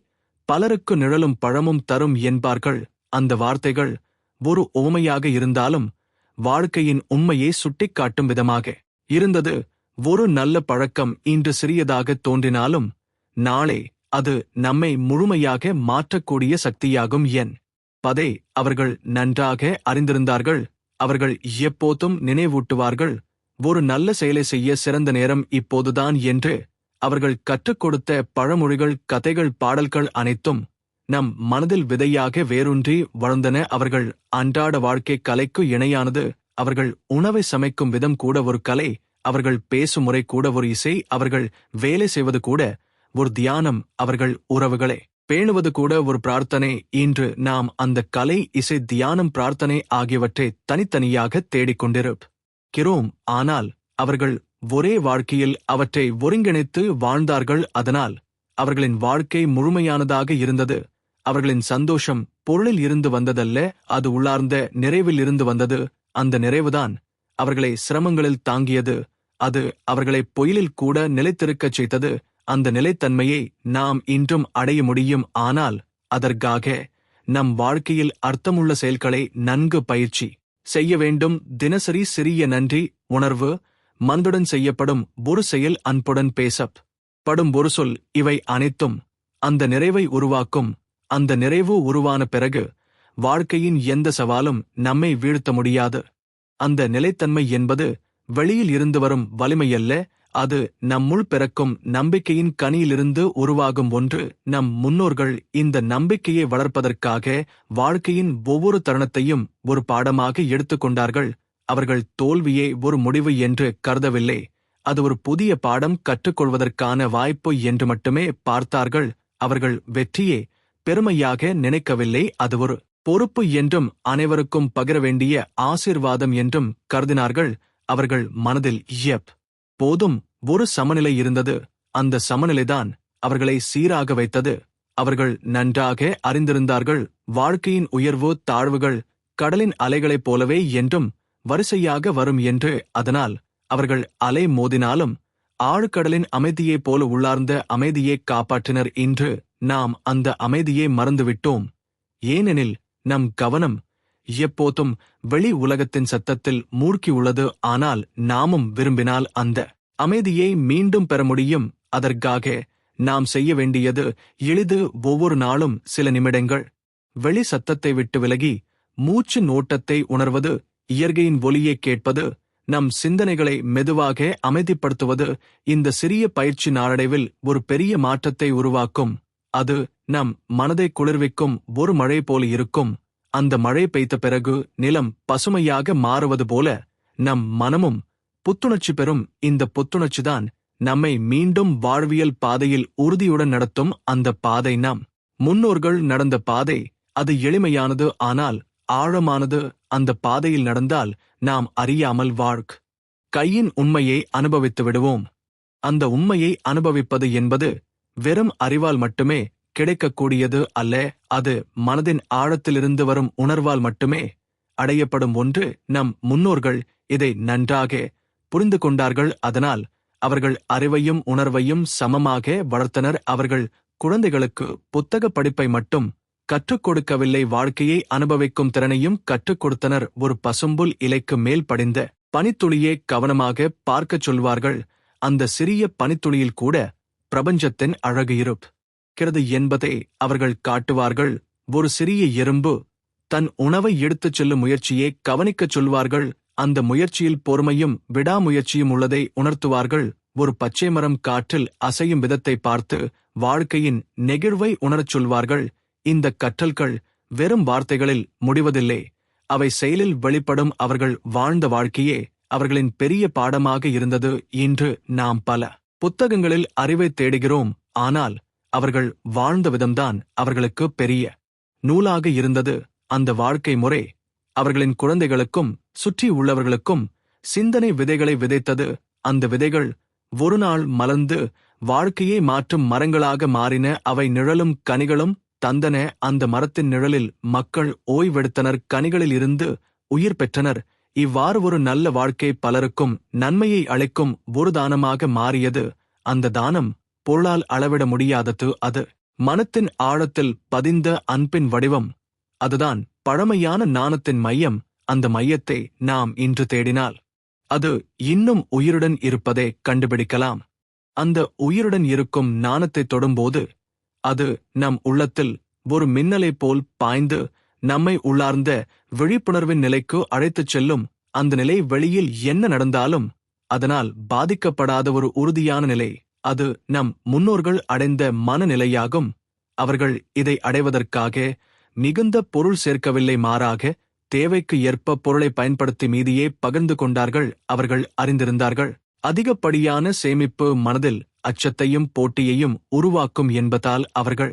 பலருக்கு நிழலும் பழமும் தரும் என்பார்கள். அந்த வார்த்தைகள் ஒரு உவமையாக இருந்தாலும் வாழ்க்கையின் உண்மையை சுட்டிக்காட்டும் விதமாக இருந்தது. ஒரு நல்ல பழக்கம் இன்று சிறியதாக தோன்றினாலும் நாளை அது நம்மை முழுமையாக மாற்றக்கூடிய சக்தியாகும். பதை அவர்கள் நன்றாக அறிந்திருந்தார்கள். அவர்கள் எப்போதும் நினைவூட்டுவார்கள், ஒரு நல்ல செயலை செய்ய சிறந்த நேரம் இப்போதுதான் என்று. அவர்கள் கற்றுக் கொடுத்த பழமொழிகள், கதைகள், பாடல்கள் அனைத்தும் நம் மனதில் விதையாக வேரூன்றி வளர்ந்தன. அவர்கள் அன்றாட வாழ்க்கை கலைக்கு இணையானது. அவர்கள் உணவை சமைக்கும் விதம் கூட ஒரு கலை. அவர்கள் பேசும் முறை கூட ஒரு இசை. அவர்கள் வேலை செய்வது கூட ஒரு தியானம். அவர்கள் உறவுகளை பேணுவது கூட ஒரு பிரார்த்தனை. இன்று நாம் அந்த கலை, இசை, தியானம், பிரார்த்தனை ஆகியவற்றை தனித்தனியாக தேடிக்கொண்டிருக்கிறோம். ஆனால் அவர்கள் ஒரே வாழ்க்கையில் அவற்றை ஒருங்கிணைத்து வாழ்ந்தார்கள். அதனால் அவர்களின் வாழ்க்கை முழுமையானதாக இருந்தது. அவர்களின் சந்தோஷம் பொருளில் இருந்து வந்ததல்ல, அது உள்ளார்ந்த நிறைவில் இருந்து வந்தது. அந்த நிறைவுதான் அவர்களை சிரமங்களில் தாங்கியது. அது அவர்களை பொயிலில் கூட நிலைத்திருக்கச் செய்தது. அந்த நிலைத்தன்மையை நாம் இன்றும் அடைய முடியும். ஆனால் அதற்காக நம் வாழ்க்கையில் அர்த்தமுள்ள செயல்களை நன்கு பயிற்சி செய்ய வேண்டும். தினசரி சிறிய நன்றி உணர்வு, மனதுடன் செய்யப்படும் ஒரு செயல், அன்புடன் பேசப்படும் ஒரு சொல், இவை அனைத்தும் அந்த நிறைவை உருவாக்கும். அந்த நிறைவு உருவான பிறகு வாழ்க்கையின் எந்த சவாலும் நம்மை வீழ்த்த முடியாது. அந்த நிலைத்தன்மை என்பது வெளியில் இருந்து வரும் வலிமையல்ல, அது நம்முள் பிறக்கும் நம்பிக்கையின் கனியிலிருந்து உருவாகும் ஒன்று. நம் முன்னோர்கள் இந்த நம்பிக்கையை வளர்ப்பதற்காக வாழ்க்கையின் ஒவ்வொரு தருணத்தையும் ஒரு பாடமாக எடுத்துக்கொண்டார்கள். அவர்கள் தோல்வியை ஒரு முடிவு என்று கருதவில்லை, அது ஒரு புதிய பாடம் கற்றுக்கொள்வதற்கான வாய்ப்பு என்று மட்டுமே பார்த்தார்கள். அவர்கள் வெற்றியே பெருமையாக நினைக்கவில்லை, அது ஒரு பொறுப்பு என்றும் அனைவருக்கும் பகிர வேண்டிய ஆசீர்வாதம் என்றும் கருதினார்கள். அவர்கள் மனதில் போதும் ஒரு சமநிலை இருந்தது. அந்த சமநிலைதான் அவர்களை சீராக வைத்தது. அவர்கள் நன்றாக அறிந்திருந்தார்கள், வாழ்க்கையின் உயர்வு தாழ்வுகள் கடலின் அலைகளைப் போலவே என்றும் வரிசையாக வரும் என்று. அதனால் அவர்கள் அலை மோதினாலும் ஆழ்கடலின் அமைதியைப் போல உள்ளார்ந்த அமைதியை காப்பாற்றினர். இன்று நாம் அந்த அமைதியை மறந்துவிட்டோம். ஏனெனில் நம் கவனம் எப்போதும் வெளி உலகத்தின் சத்தத்தில் மூழ்கியுள்ளது. ஆனால் நாமும் விரும்பினால் அந்த அமைதியை மீண்டும் பெற முடியும். அதற்காக நாம் செய்ய வேண்டியது எளிது. ஒவ்வொரு நாளும் சில நிமிடங்கள் வெளி சத்தத்தை விட்டு விலகி மூச்சு நோட்டத்தை உணர்வது, இயற்கையின் ஒலியை கேட்பது, நம் சிந்தனைகளை மெதுவாக அமைதிப்படுத்துவது. இந்த சிறிய பயிற்சி நாளடைவில் ஒரு பெரிய மாற்றத்தை உருவாக்கும். அது நம் மனதை குளிர்விக்கும் ஒரு மழை போல இருக்கும். அந்த மழை பெய்த பிறகு நிலம் பசுமையாக மாறுவது போல நம் மனமும் புத்துணர்ச்சி பெறும். இந்த புத்துணர்ச்சிதான் நம்மை மீண்டும் வாழ்வியல் பாதையில் உறுதியுடன் நடத்தும். அந்த பாதை நம் முன்னோர்கள் நடந்த பாதை. அது எளிமையானது, ஆனால் ஆழமானது. அந்த பாதையில் நடந்தால் நாம் அறியாமல் கையின் உண்மையை அனுபவித்து விடுவோம். அந்த உண்மையை அனுபவிப்பது என்பது வெறும் அறிவால் மட்டுமே கிடைக்கக்கூடியது அல்ல. அது மனதின் ஆழத்திலிருந்து வரும் உணர்வால் மட்டுமே அடையப்படும் ஒன்று. நம் முன்னோர்கள் இதை நன்றாக புரிந்து கொண்டார்கள். அதனால் அவர்கள் அறிவையும் உணர்வையும் சமமாக வளர்த்தனர். அவர்கள் குழந்தைகளுக்கு புத்தக படிப்பை மட்டும் கற்றுக் கொடுக்கவில்லை, வாழ்க்கையை அனுபவிக்கும் திறனையும் கற்றுக் கொடுத்தனர். ஒரு பசும்புல் இலைக்கு மேல் படிந்த பனித்துளியை கவனமாக பார்க்கச் சொல்வார்கள். அந்த சிறிய பனித்துளியில் கூட பிரபஞ்சத்தின் அழகு இருக்கிறது என்பதை அவர்கள் காட்டுவார்கள். ஒரு சிறிய எறும்பு தன் உணவை எடுத்துச் செல்லும் முயற்சியை கவனிக்கச் சொல்வார்கள். அந்த முயற்சியில் பொறுமையும் விடாமுயற்சியும் உள்ளதை உணர்த்துவார்கள். ஒரு பச்சைமரம் காற்றில் அசையும் விதத்தை பார்த்து வாழ்க்கையின் நெகிழ்வை உணரச் சொல்வார்கள். இந்த கற்றல்கள் வெறும் வார்த்தைகளில் முடிவதில்லை, அவை செயலில் வெளிப்படும். அவர்கள் வாழ்ந்த வாழ்க்கையே அவர்களின் பெரிய பாடமாக இருந்தது. இன்று நாம் பல புத்தகங்களில் அறிவை தேடுகிறோம், ஆனால் அவர்கள் வாழ்ந்த விதம்தான் அவர்களுக்கு பெரிய நூலாக இருந்தது. அந்த வாழ்க்கை முறை அவர்களின் குழந்தைகளுக்கும் சுற்றி உள்ளவர்களுக்கும் சிந்தனை விதைகளை விதைத்தது. அந்த விதைகள் ஒருநாள் மலர்ந்து வாழ்க்கையை மாற்றும் மரங்களாக மாறின. அவை நிழலும் கனிகளும் தந்தன. அந்த மரத்தின் நிழலில் மக்கள் ஓய்வெடுத்தனர், கனிகளில் இருந்து உயிர் பெற்றனர். இவ்வாறு ஒரு நல்ல வாழ்க்கை பலருக்கும் நன்மையை அளிக்கும் ஒரு தானமாக மாறியது. அந்த தானம் பொருளால் அளவிட முடியாதது. அது மனத்தின் ஆழத்தில் பதிந்த அன்பின் வடிவம். அதுதான் பழமையான ஞானத்தின் மையம். அந்த மையத்தை நாம் இன்று தேடினால் அது இன்னும் உயிருடன் இருப்பதை கண்டுபிடிக்கலாம். அந்த உயிருடன் இருக்கும் ஞானத்தை தொடும்போது அது நம் உள்ளத்தில் ஒரு மின்னலைப் போல் பாய்ந்து நம்மை உள்ளார்ந்த விழிப்புணர்வின் நிலைக்கு அழைத்துச் செல்லும். அந்த நிலை வெளியில் என்ன நடந்தாலும் அதனால் பாதிக்கப்படாத ஒரு உறுதியான நிலை. அது நம் முன்னோர்கள் அடைந்த மனநிலையாகும். அவர்கள் இதை அடைவதற்காக மிகுந்த பொருள் சேர்க்கவில்லை, மாறாக தேவைக்கு ஏற்ப பொருளை பயன்படுத்தி மீதியை பகிர்ந்து கொண்டார்கள். அவர்கள் அறிந்திருந்தார்கள், அதிகப்படியான சேமிப்பு மனதில் அச்சத்தையும் போட்டியையும் உருவாக்கும் என்பதால் அவர்கள்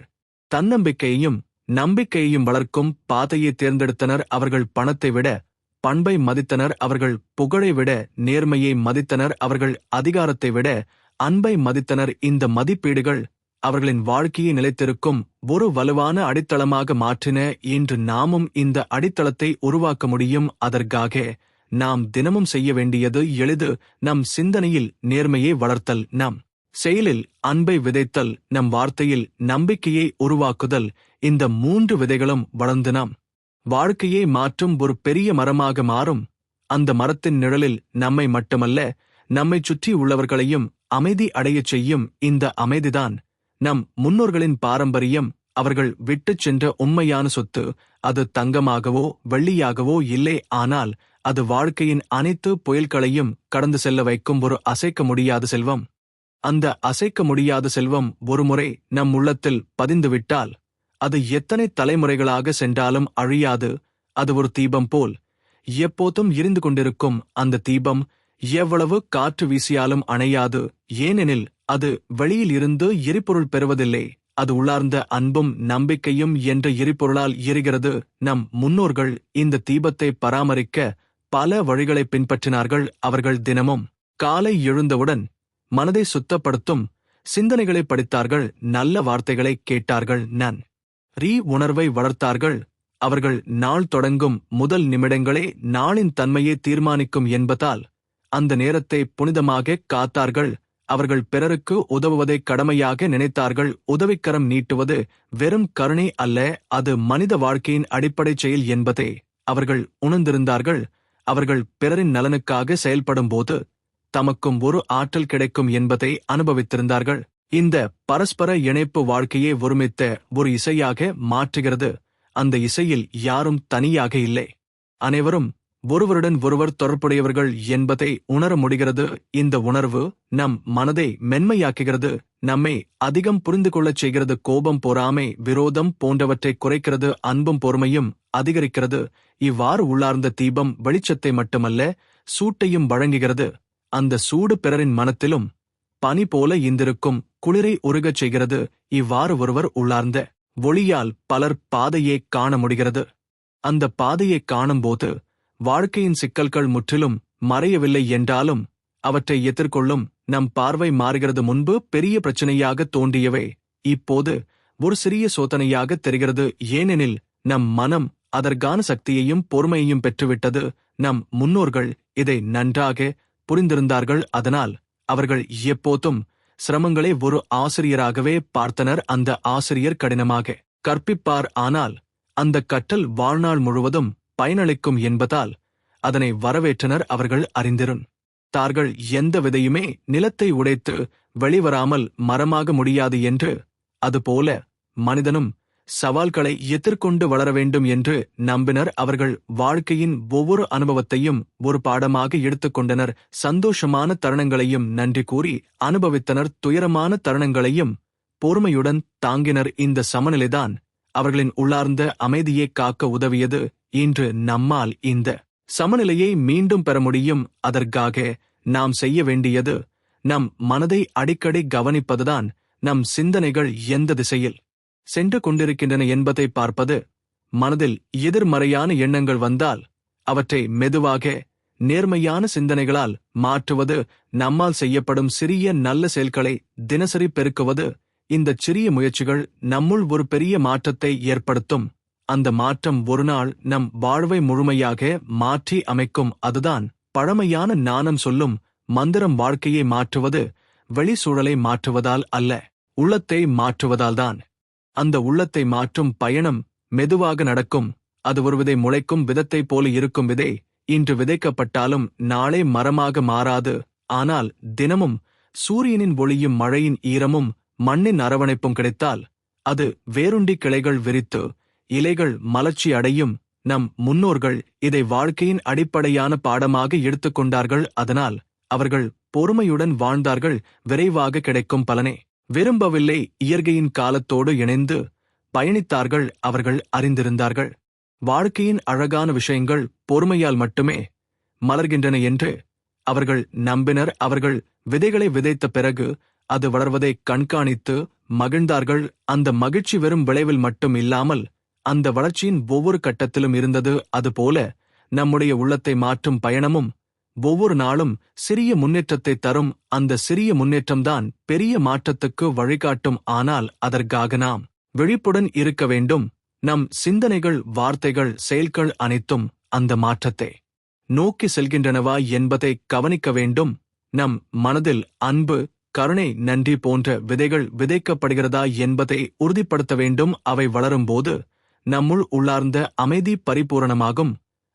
தன்னம்பிக்கையையும் நம்பிக்கையையும் வளர்க்கும் பாதையை தேர்ந்தெடுத்தனர். அவர்கள் பணத்தை விட பண்பை மதித்தனர். அவர்கள் புகழை விட நேர்மையை மதித்தனர். அவர்கள் அதிகாரத்தை விட அன்பை மதித்தனர். இந்த மதிப்பீடுகள் அவர்களின் வாழ்க்கையை நிலைத்திருக்கும் ஒரு வலுவான அடித்தளமாக மாற்றின. இன்று நாமும் இந்த அடித்தளத்தை உருவாக்க முடியும். அதற்காக நாம் தினமும் செய்ய வேண்டியது எளிது. நம் சிந்தனையில் நேர்மையை வளர்த்தல், நம் செயலில் அன்பை விதைத்தல், நம் வார்த்தையில் நம்பிக்கையை உருவாக்குதல். இந்த 3 விதைகளும் வளர்ந்து நம் வாழ்க்கையை மாற்றும் ஒரு பெரிய மரமாக மாறும். அந்த மரத்தின் நிழலில் நம்மை மட்டுமல்ல, நம்மை சுற்றி உள்ளவர்களையும் அமைதி அடையச் செய்யும். இந்த அமைதிதான் நம் முன்னோர்களின் பாரம்பரியம். அவர்கள் விட்டுச் சென்ற உண்மையான சொத்து. அது தங்கமாகவோ வெள்ளியாகவோ இல்லை, ஆனால் அது வாழ்க்கையின் அனைத்து புயல்களையும் கடந்து செல்ல வைக்கும் ஒரு அசைக்க முடியாத செல்வம். அந்த அசைக்க முடியாத செல்வம் ஒருமுறை நம் உள்ளத்தில் பதிந்துவிட்டால் அது எத்தனை தலைமுறைகளாக சென்றாலும் அழியாது. அது ஒரு தீபம் போல் எப்போதும் எரிந்து கொண்டிருக்கும். அந்த தீபம் எவ்வளவு காற்று வீசியாலும் அணையாது, ஏனெனில் அது வெளியில் இருந்து எரிபொருள் பெறுவதில்லை. அது உள்ளார்ந்த அன்பும் நம்பிக்கையும் என்ற எரிபொருளால் எரிகிறது. நம் முன்னோர்கள் இந்த தீபத்தை பராமரிக்க பல வழிகளை பின்பற்றினார்கள். அவர்கள் தினமும் காலை எழுந்தவுடன் மனதை சுத்தப்படுத்தும் சிந்தனைகளை படித்தார்கள், நல்ல வார்த்தைகளை கேட்டார்கள், உணர்வை வளர்த்தார்கள். அவர்கள் நாள் தொடங்கும் முதல் நிமிடங்களே நாளின் தன்மையை தீர்மானிக்கும் என்பதால் அந்த நேரத்தை புனிதமாக காத்தார்கள். அவர்கள் பிறருக்கு உதவுவதை கடமையாக நினைத்தார்கள். உதவிக்கரம் நீட்டுவது வெறும் கருணை அல்ல, அது மனித வாழ்க்கையின் அடிப்படை செயல் என்பதை அவர்கள் உணர்ந்திருந்தார்கள். அவர்கள் பிறரின் நலனுக்காக செயல்படும்போது தமக்கும் ஒரு ஆற்றல் கிடைக்கும் என்பதை அனுபவித்திருந்தார்கள். இந்த பரஸ்பர இணைப்பு வாழ்க்கையை ஒருமித்த ஒரு இசையாக மாற்றுகிறது. அந்த இசையில் யாரும் தனியாக இல்லை, அனைவரும் ஒருவருடன் ஒருவர் தொடர்புடையவர்கள் என்பதை உணர முடிகிறது. இந்த உணர்வு நம் மனதை மென்மையாக்குகிறது. நம்மை அதிகம் புரிந்து கொள்ளச் செய்கிறது. கோபம், பொறாமை, விரோதம் போன்றவற்றை குறைக்கிறது. அன்பும் பொறுமையும் அதிகரிக்கிறது. இவ்வாறு உள்ளார்ந்த தீபம் வெளிச்சத்தை மட்டுமல்ல, சூட்டையும் வழங்குகிறது. அந்த சூடு பிறரின் மனத்திலும் பனி போல இந்திருக்கும் குளிரை உருகச் செய்கிறது. இவ்வாறு ஒருவர் உள்ளார்ந்த ஒளியால் பலர் பாதையை காண முடிகிறது. அந்த பாதையை காணும்போது வாழ்க்கையின் சிக்கல்கள் முற்றிலும் மறையவில்லை என்றாலும் அவற்றை எதிர்கொள்ளும் நம் பார்வை மாறுகிறது. முன்பு பெரிய பிரச்சனையாக தோன்றியவை இப்போது ஒரு சிறிய சோதனையாக தெரிகிறது. ஏனெனில் நம் மனம் அதற்கான சக்தியையும் பொறுமையையும் பெற்றுவிட்டது. நம் முன்னோர்கள் இதை நன்றாக புரிந்திருந்தார்கள். அதனால் அவர்கள் எப்போதும் சிரமங்களை ஒரு ஆசிரியராகவே பார்த்தனர். அந்த ஆசிரியர் கடினமாக கற்பிப்பார், ஆனால் அந்த கற்றல் வாழ்நாள் முழுவதும் பயனளிக்கும் என்பதால் அதனை வரவேற்றனர். அவர்கள் அறிந்திருந்தார்கள், எந்த விதையுமே நிலத்தை உடைத்து வெளிவராமல் மரமாக முடியாது என்று. அதுபோல மனிதனும் சவால்களை எதிர்கொண்டு வளர வேண்டும் என்று நம்பினர். அவர்கள் வாழ்க்கையின் ஒவ்வொரு அனுபவத்தையும் ஒரு பாடமாக எடுத்துக்கொண்டனர். சந்தோஷமான தருணங்களையும் நன்றி கூறி அனுபவித்தனர். துயரமான தருணங்களையும் பொறுமையுடன் தாங்கினர். இந்த சமநிலைதான் அவர்களின் உள்ளார்ந்த அமைதியை காக்க உதவியது. இன்று நம்மால் இந்த சமநிலையை மீண்டும் பெற முடியும். அதற்காக நாம் செய்ய வேண்டியது நம் மனதை அடிக்கடி கவனிப்பதுதான். நம் சிந்தனைகள் எந்த திசையில் சென்று கொண்டிருக்கின்றன என்பதை பார்ப்பது. மனதில் எதிர்மறையான எண்ணங்கள் வந்தால் அவற்றை மெதுவாக நேர்மையான சிந்தனைகளால் மாற்றுவது. நம்மால் செய்யப்படும் சிறிய நல்ல செயல்களை தினசரி பெருக்குவது. இந்த சிறிய முயற்சிகள் நம்முள் ஒரு பெரிய மாற்றத்தை ஏற்படுத்தும். அந்த மாற்றம் ஒருநாள் நம் வாழ்வை முழுமையாக மாற்றி அமைக்கும். அதுதான் பழமையான ஞானம் சொல்லும் மந்திரம். வாழ்க்கையை மாற்றுவது வெளிச்சூழலை மாற்றுவதால் அல்ல, உள்ளத்தை மாற்றுவதால்தான். அந்த உள்ளத்தை மாற்றும் பயணம் மெதுவாக நடக்கும். அது ஒரு விதை முளைக்கும் விதத்தை போல இருக்கும். விதை இன்று விதைக்கப்பட்டாலும் நாளை மரமாக மாறாது. ஆனால் தினமும் சூரியனின் ஒளியும் மழையின் ஈரமும் மண்ணின் அரவணைப்பும் கிடைத்தால் அது வேருண்டி கிளைகள் விரித்து இலைகள் மலர்ச்சி அடையும். நம் முன்னோர்கள் இதை வாழ்க்கையின் அடிப்படையான பாடமாக எடுத்துக்கொண்டார்கள். அதனால் அவர்கள் பொறுமையுடன் வாழ்ந்தார்கள். விரைவாக கிடைக்கும் பலனை விரும்பவில்லை. இயற்கையின் காலத்தோடு இணைந்து பயணித்தார்கள். அவர்கள் அறிந்திருந்தார்கள், வாழ்க்கையின் அழகான விஷயங்கள் பொறுமையால் மட்டுமே மலர்கின்றன என்று அவர்கள் நம்பினர். அவர்கள் விதைகளை விதைத்த பிறகு அது வளர்வதை கண்காணித்து மகிழ்ந்தார்கள். அந்த மகிழ்ச்சி வெறும் விளைவில் மட்டும் இல்லாமல் அந்த வளர்ச்சியின் ஒவ்வொரு கட்டத்திலும் இருந்தது. அதுபோல நம்முடைய உள்ளத்தை மாற்றும் பயணமும் ஒவ்வொரு நாளும் சிறிய முன்னேற்றத்தை தரும். அந்த சிறிய முன்னேற்றம்தான் பெரிய மாற்றத்துக்கு வழிகாட்டும். ஆனால் அதற்காக நாம் விழிப்புடன் இருக்க வேண்டும். நம் சிந்தனைகள், வார்த்தைகள், செயல்கள் அனைத்தும் அந்த மாற்றத்தை நோக்கி செல்கின்றனவா என்பதை கவனிக்க வேண்டும். நம் மனதில் அன்பு, கருணை, நன்றி போன்ற விதைகள் விதைக்கப்படுகிறதா என்பதை உறுதிப்படுத்த வேண்டும். அவை வளரும்போது நம்முள் உள்ளார்ந்த அமைதி பரிபூரணமாகும்.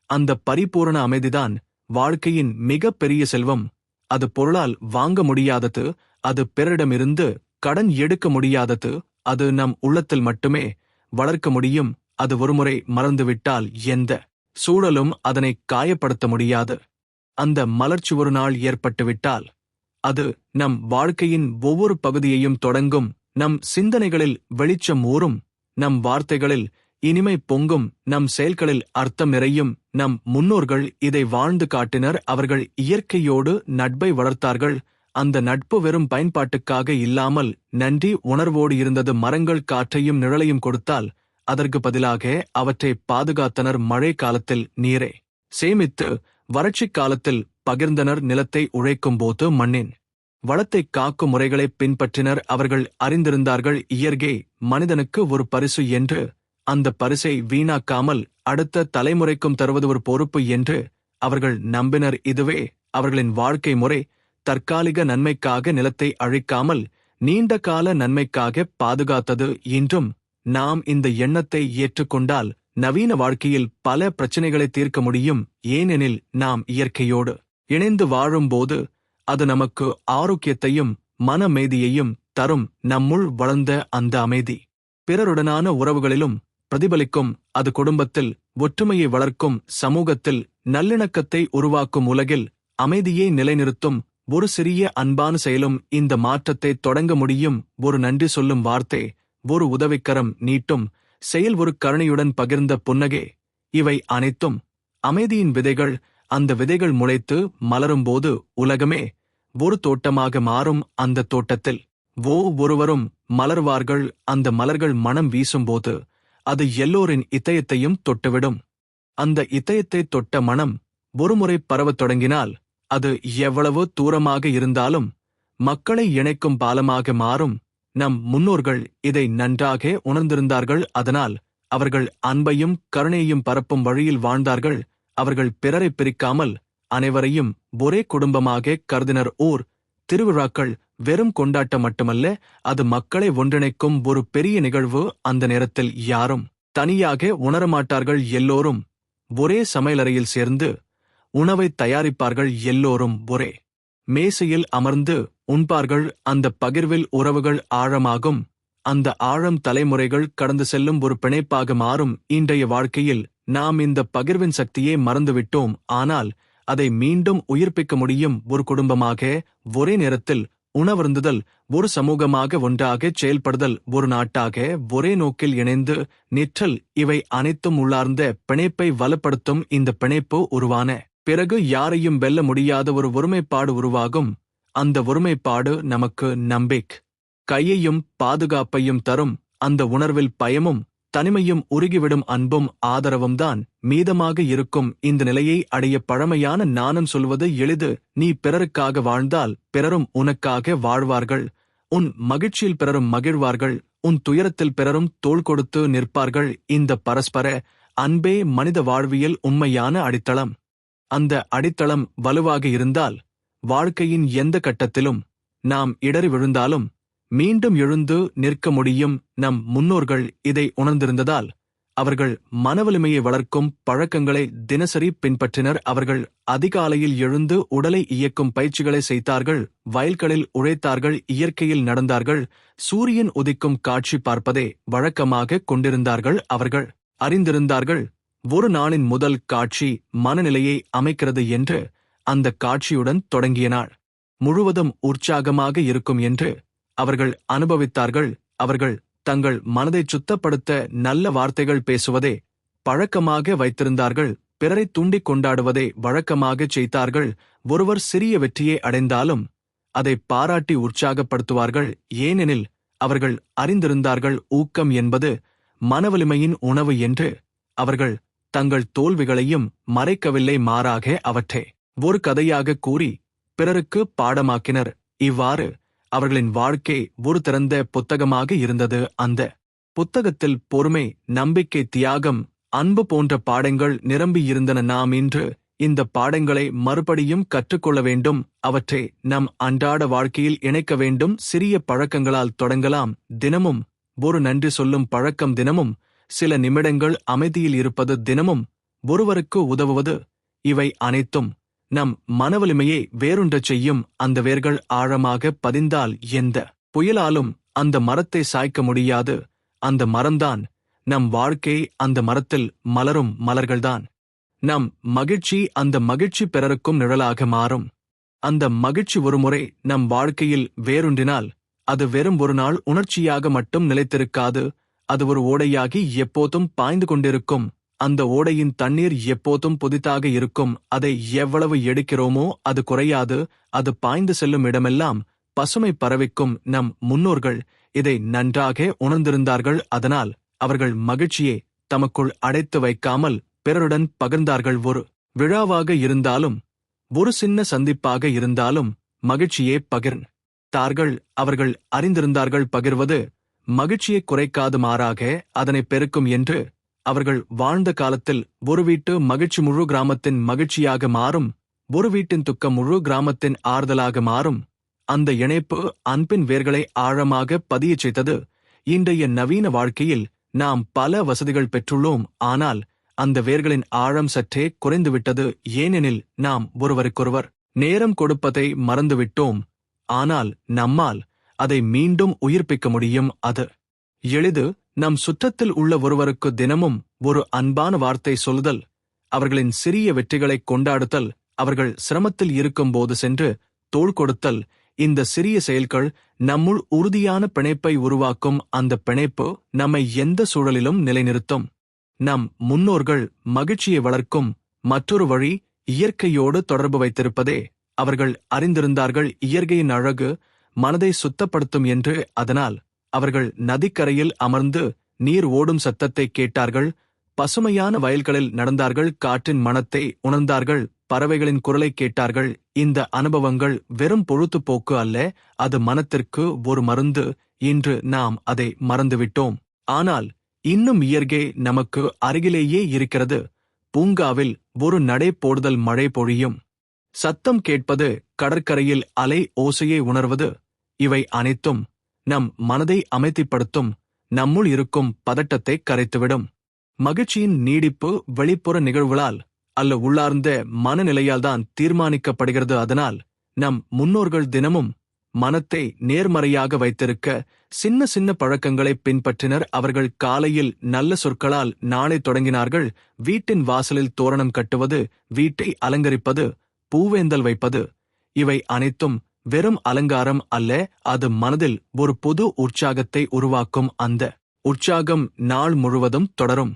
அந்த பரிபூரண அமைதிதான் வாழ்க்கையின் மிக பெரிய செல்வம். அது பொருளால் வாங்க முடியாதது. அது பிறரிடமிருந்து கடன் எடுக்க முடியாதது. அது நம் உள்ளத்தில் மட்டுமே வளர்க்க முடியும். அது ஒருமுறை மறந்துவிட்டால் எந்த சூழலும் அதனை காயப்படுத்த முடியாது. அந்த மலர்ச்சி ஒரு நாள் ஏற்பட்டுவிட்டால் அது நம் வாழ்க்கையின் ஒவ்வொரு பகுதியையும் தொடங்கும். நம் சிந்தனைகளில் வெளிச்சம் ஊறும். நம் வார்த்தைகளில் இனிமை பொங்கும். நம் செயல்களில் அர்த்தம் நிறையும். நம் முன்னோர்கள் இதை வாழ்ந்து காட்டினர். அவர்கள் இயற்கையோடு நட்பை வளர்த்தார்கள். அந்த நட்பு வெறும் பயன்பாட்டுக்காக இல்லாமல் நன்றி உணர்வோடு இருந்தது. மரங்கள் காற்றையும் நிழலையும் கொடுத்தால் அதற்கு பதிலாக அவற்றை பாதுகாத்தனர். மழை காலத்தில் நீரை சேமித்து வறட்சிக் காலத்தில் பகிர்ந்தனர். நிலத்தை உழைக்கும்போது மண்ணின் வளத்தை காக்கும் முறைகளை பின்பற்றினர். அவர்கள் அறிந்திருந்தார்கள், இயற்கை மனிதனுக்கு ஒரு பரிசு என்று. அந்த பரிசை வீணாக்காமல் அடுத்த தலைமுறைக்கும் தருவது ஒரு பொறுப்பு என்று அவர்கள் நம்பினர். இதுவே அவர்களின் வாழ்க்கை முறை. தற்காலிக நன்மைக்காக நிலத்தை அழிக்காமல் நீண்ட கால நன்மைக்காக பாதுகாத்தது. இன்றும் நாம் இந்த எண்ணத்தை ஏற்றுக்கொண்டால் நவீன வாழ்க்கையில் பல பிரச்சனைகளை தீர்க்க முடியும். ஏனெனில் நாம் இயற்கையோடு இணைந்து வாழும்போது அது நமக்கு ஆரோக்கியத்தையும் மனமேதியையும் தரும். நம்முள் வளர்ந்த அந்த அமைதி பிறருடனான உறவுகளிலும் பிரதிபலிக்கும். அது குடும்பத்தில் ஒற்றுமையை வளர்க்கும். சமூகத்தில் நல்லிணக்கத்தை உருவாக்கும். உலகில் அமைதியை நிலைநிறுத்தும். ஒரு சிறிய அன்பான செயலும் இந்த மாற்றத்தை தொடங்க முடியும். ஒரு நன்றி சொல்லும் வார்த்தை, ஒரு உதவிக்கரம் நீட்டும் செயல், ஒரு கருணையுடன் பகிர்ந்த புன்னகை, இவை அனைத்தும் அமைதியின் விதைகள். அந்த விதைகள் முளைத்து மலரும்போது உலகமே ஒரு தோட்டமாக மாறும். அந்த தோட்டத்தில் ஒருவரும் மலர்வார்கள். அந்த மலர்கள் மனம் வீசும்போது அது எல்லோரின் இதயத்தையும் தொட்டுவிடும். அந்த இதயத்தை தொட்ட மனம் ஒருமுறை பரவத் தொடங்கினால் அது எவ்வளவு தூரமாக இருந்தாலும் மக்களை இணைக்கும் பாலமாக மாறும். நம் முன்னோர்கள் இதை நன்றாக உணர்ந்திருந்தார்கள். அதனால் அவர்கள் அன்பையும் கருணையையும் பரப்பும் வழியில் வாழ்ந்தார்கள். அவர்கள் பிறரை பிரிக்காமல் அனைவரையும் ஒரே குடும்பமாக கருதினர். திருவிழாக்கள் வெறும் கொண்டாட்டம் மட்டுமல்ல, அது மக்களை ஒன்றிணைக்கும் ஒரு பெரிய நிகழ்வு. அந்த நேரத்தில் யாரும் தனியாக உணரமாட்டார்கள். எல்லோரும் ஒரே சமையலறையில் சேர்ந்து உணவை தயாரிப்பார்கள். எல்லோரும் ஒரே மேசையில் அமர்ந்து உண்பார்கள். அந்த பகிர்வில் உறவுகள் ஆழமாகும். அந்த ஆழம் தலைமுறைகள் கடந்து செல்லும் ஒரு பிணைப்பாக மாறும். இன்றைய வாழ்க்கையில் நாம் இந்த பகிர்வின் சக்தியை மறந்துவிட்டோம். ஆனால் அதை மீண்டும் உயிர்ப்பிக்க முடியும். ஒரு குடும்பமாக ஒரே நேரத்தில் உணவருந்துதல், ஒரு சமூகமாக ஒன்றாக செயல்படுதல், ஒரு நாட்டாக ஒரே நோக்கில் இணைந்து நிற்றல், இவை அனைத்தும் உள்ளார்ந்த பிணைப்பை வலுப்படுத்தும். இந்த பிணைப்பு உருவான பிறகு யாரையும் வெல்ல முடியாத ஒரு ஒருமைப்பாடு உருவாகும். அந்த ஒருமைப்பாடு நமக்கு நம்பிக்கையையும் பாதுகாப்பையும் தரும். அந்த உணர்வில் பயமும் தனிமையும் உருகிவிடும். அன்பும் ஆதரவும் தான் மீதமாக இருக்கும். இந்த நிலையை அடைய பழமையான நாணம் சொல்வது எளிது. நீ பிறருக்காக வாழ்ந்தால் பிறரும் உனக்காக வாழ்வார்கள். உன் மகிழ்ச்சியில் பிறரும் மகிழ்வார்கள். உன் துயரத்தில் பிறரும் தோள் கொடுத்து நிற்பார்கள். இந்த பரஸ்பர அன்பே மனித வாழ்வியல் உண்மையான அடித்தளம். அந்த அடித்தளம் வலுவாக இருந்தால் வாழ்க்கையின் எந்த கட்டத்திலும் நாம் இடறி விழுந்தாலும் மீண்டும் எழுந்து நிற்க முடியும். நம் முன்னோர்கள் இதை உணர்ந்திருந்ததால் அவர்கள் மனவலிமையை வளர்க்கும் பழக்கங்களை தினசரி பின்பற்றினர். அவர்கள் அதிகாலையில் எழுந்து உடலை இயக்கும் பயிற்சிகளை செய்தார்கள். வயல்களில் உழைத்தார்கள். இயற்கையில் நடந்தார்கள். சூரியன் உதிக்கும் காட்சி பார்ப்பதை வழக்கமாக கொண்டிருந்தார்கள். அவர்கள் அறிந்திருந்தார்கள், ஒரு நாளின் முதல் காட்சி மனநிலையை அமைக்கிறது என்று. அந்த காட்சியுடன் தொடங்கிய நாள் முழுவதும் உற்சாகமாக இருக்கும் என்று அவர்கள் அனுபவித்தார்கள். அவர்கள் தங்கள் மனதை சுத்தப்படுத்த நல்ல வார்த்தைகள் பேசுவதே பழக்கமாக வைத்திருந்தார்கள். பிறரை தூண்டிக் கொண்டாடுவதை வழக்கமாகச் செய்தார்கள். ஒருவர் சிறிய வெற்றியை அடைந்தாலும் அதை பாராட்டி உற்சாகப்படுத்துவார்கள். ஏனெனில் அவர்கள் அறிந்திருந்தார்கள், ஊக்கம் என்பது மனவலிமையின் உணவு என்று. அவர்கள் தங்கள் தோல்விகளையும் மறைக்கவில்லை, மாறாக அவற்றை ஒரு கதையாக கூறி பிறருக்கு பாடமாக்கினர். இவ்வாறு அவர்களின் வாழ்க்கை ஒரு திறந்த புத்தகமாக இருந்தது. அந்த புத்தகத்தில் பொறுமை, நம்பிக்கை, தியாகம், அன்பு போன்ற பாடங்கள் நிரம்பியிருந்தன. நாம் இன்று இந்த பாடங்களை மறுபடியும் கற்றுக்கொள்ள வேண்டும். அவற்றை நம் அன்றாட வாழ்க்கையில் இணைக்க வேண்டும். சிறிய பழக்கங்களால் தொடங்கலாம். தினமும் ஒரு நன்றி சொல்லும் பழக்கம், தினமும் சில நிமிடங்கள் அமைதியில் இருப்பது, தினமும் ஒருவருக்கு உதவுவது, இவை அனைத்தும் நம் மனவலிமையை வேரூன்றச் செய்யும். அந்த வேர்கள் ஆழமாக பதிந்தால் எந்த புயலாலும் அந்த மரத்தை சாய்க்க முடியாது. அந்த மரம்தான் நம் வாழ்க்கை. அந்த மரத்தில் மலரும் மலர்கள்தான் நம் மகிழ்ச்சி. அந்த மகிழ்ச்சி பிறருக்கும் நிழலாக மாறும். அந்த மகிழ்ச்சி ஒருமுறை நம் வாழ்க்கையில் வேரூன்றினால் அது வெறும் ஒரு நாள் உணர்ச்சியாக மட்டும் நிலைத்திருக்காது. அது ஒரு ஓடையாகி எப்போதும் பாய்ந்து கொண்டிருக்கும். அந்த ஓடையின் தண்ணீர் எப்போதும் புதிதாக இருக்கும். அதை எவ்வளவு எடுக்கிறோமோ அது குறையாது. அது பாய்ந்து செல்லும் இடமெல்லாம் பசுமை பரவிக்கும். நம் முன்னோர்கள் இதை நன்றாக உணர்ந்திருந்தார்கள். அதனால் அவர்கள் மகிழ்ச்சியை தமக்குள் அடைத்து வைக்காமல் பிறருடன் பகிர்ந்தார்கள். ஒரு விழாவாக இருந்தாலும் ஒரு சின்ன சந்திப்பாக இருந்தாலும் மகிழ்ச்சியே பகிர்ந்தார்கள். அவர்கள் அறிந்திருந்தார்கள், பகிர்வது மகிழ்ச்சியை குறைக்காது, மாறாக அதனை பெருக்கும் என்று. அவர்கள் வாழ்ந்த காலத்தில் ஒரு வீட்டு மகிழ்ச்சி முழு கிராமத்தின் மகிழ்ச்சியாக மாறும். ஒரு வீட்டின் துக்கம் முழு கிராமத்தின் ஆறுதலாக மாறும். அந்த இணைப்பு அன்பின் வேர்களை ஆழமாக பதியச் செய்தது. இன்றைய நவீன வாழ்க்கையில் நாம் பல வசதிகள் பெற்றுள்ளோம். ஆனால் அந்த வேர்களின் ஆழம் சற்றே குறைந்துவிட்டது. ஏனெனில் நாம் ஒருவருக்கொருவர் நேரம் கொடுப்பதை மறந்துவிட்டோம். ஆனால் நம்மால் அதை மீண்டும் உயிர்ப்பிக்க முடியும். அது எளிது. நம் சுற்றத்தில் உள்ள ஒருவருக்கு தினமும் ஒரு அன்பான வார்த்தை சொல்லுதல், அவர்களின் சிறிய வெற்றிகளை கொண்டாடுதல், அவர்கள் சிரமத்தில் இருக்கும்போது சென்று தோள் கொடுத்தல், இந்த சிறிய செயல்கள் நம்முள் உறுதியான பிணைப்பை உருவாக்கும். அந்த பிணைப்பு நம்மை எந்த சூழலிலும் நிலைநிறுத்தும். நம் முன்னோர்கள் மகிழ்ச்சியை வளர்க்கும் மற்றொரு வழி இயற்கையோடு தொடர்பு வைத்திருப்பதே. அவர்கள் அறிந்திருந்தார்கள் இயற்கையின் அழகு மனதை சுத்தப்படுத்தும் என்று. அதனால் அவர்கள் நதிக்கரையில் அமர்ந்து நீர் ஓடும் சத்தத்தை கேட்டார்கள், பசுமையான வயல்களில் நடந்தார்கள், காற்றின் மணத்தை உணர்ந்தார்கள், பறவைகளின் குரலை கேட்டார்கள். இந்த அனுபவங்கள் வெறும் பொழுதுபோக்கு அல்ல, அது மனத்திற்கு ஒரு மருந்து. இன்று நாம் அதை மறந்துவிட்டோம். ஆனால் இன்னும் இயற்கை நமக்கு அருகிலேயே இருக்கிறது. பூங்காவில் ஒரு நடை போடுதல், மழை பொழியும் சத்தம் கேட்பது, கடற்கரையில் அலை ஓசையை உணர்வது, இவை அனைத்தும் நம் மனதை அமைதிப்படுத்தும், நம்முள் இருக்கும் பதட்டத்தை கரைத்துவிடும். மகிழ்ச்சியின் நீடிப்பு வெளிப்புற நிகழ்வுகளால் அல்ல, உள்ளார்ந்த மனநிலையால்தான் தீர்மானிக்கப்படுகிறது. அதனால் நம் முன்னோர்கள் தினமும் மனத்தை நேர்மறையாக வைத்திருக்க சின்ன சின்ன பழக்கங்களை பின்பற்றினர். அவர்கள் காலையில் நல்ல சொற்களால் நாளை தொடங்கினார்கள். வீட்டின் வாசலில் தோரணம் கட்டுவது, வீட்டை அலங்கரிப்பது, பூவேந்தல் வைப்பது, இவை அனைத்தும் வெறும் அலங்காரம் அல்ல, அது மனதில் ஒரு புது உற்சாகத்தை உருவாக்கும். அந்த உற்சாகம் நாள் முழுவதும் தொடரும்.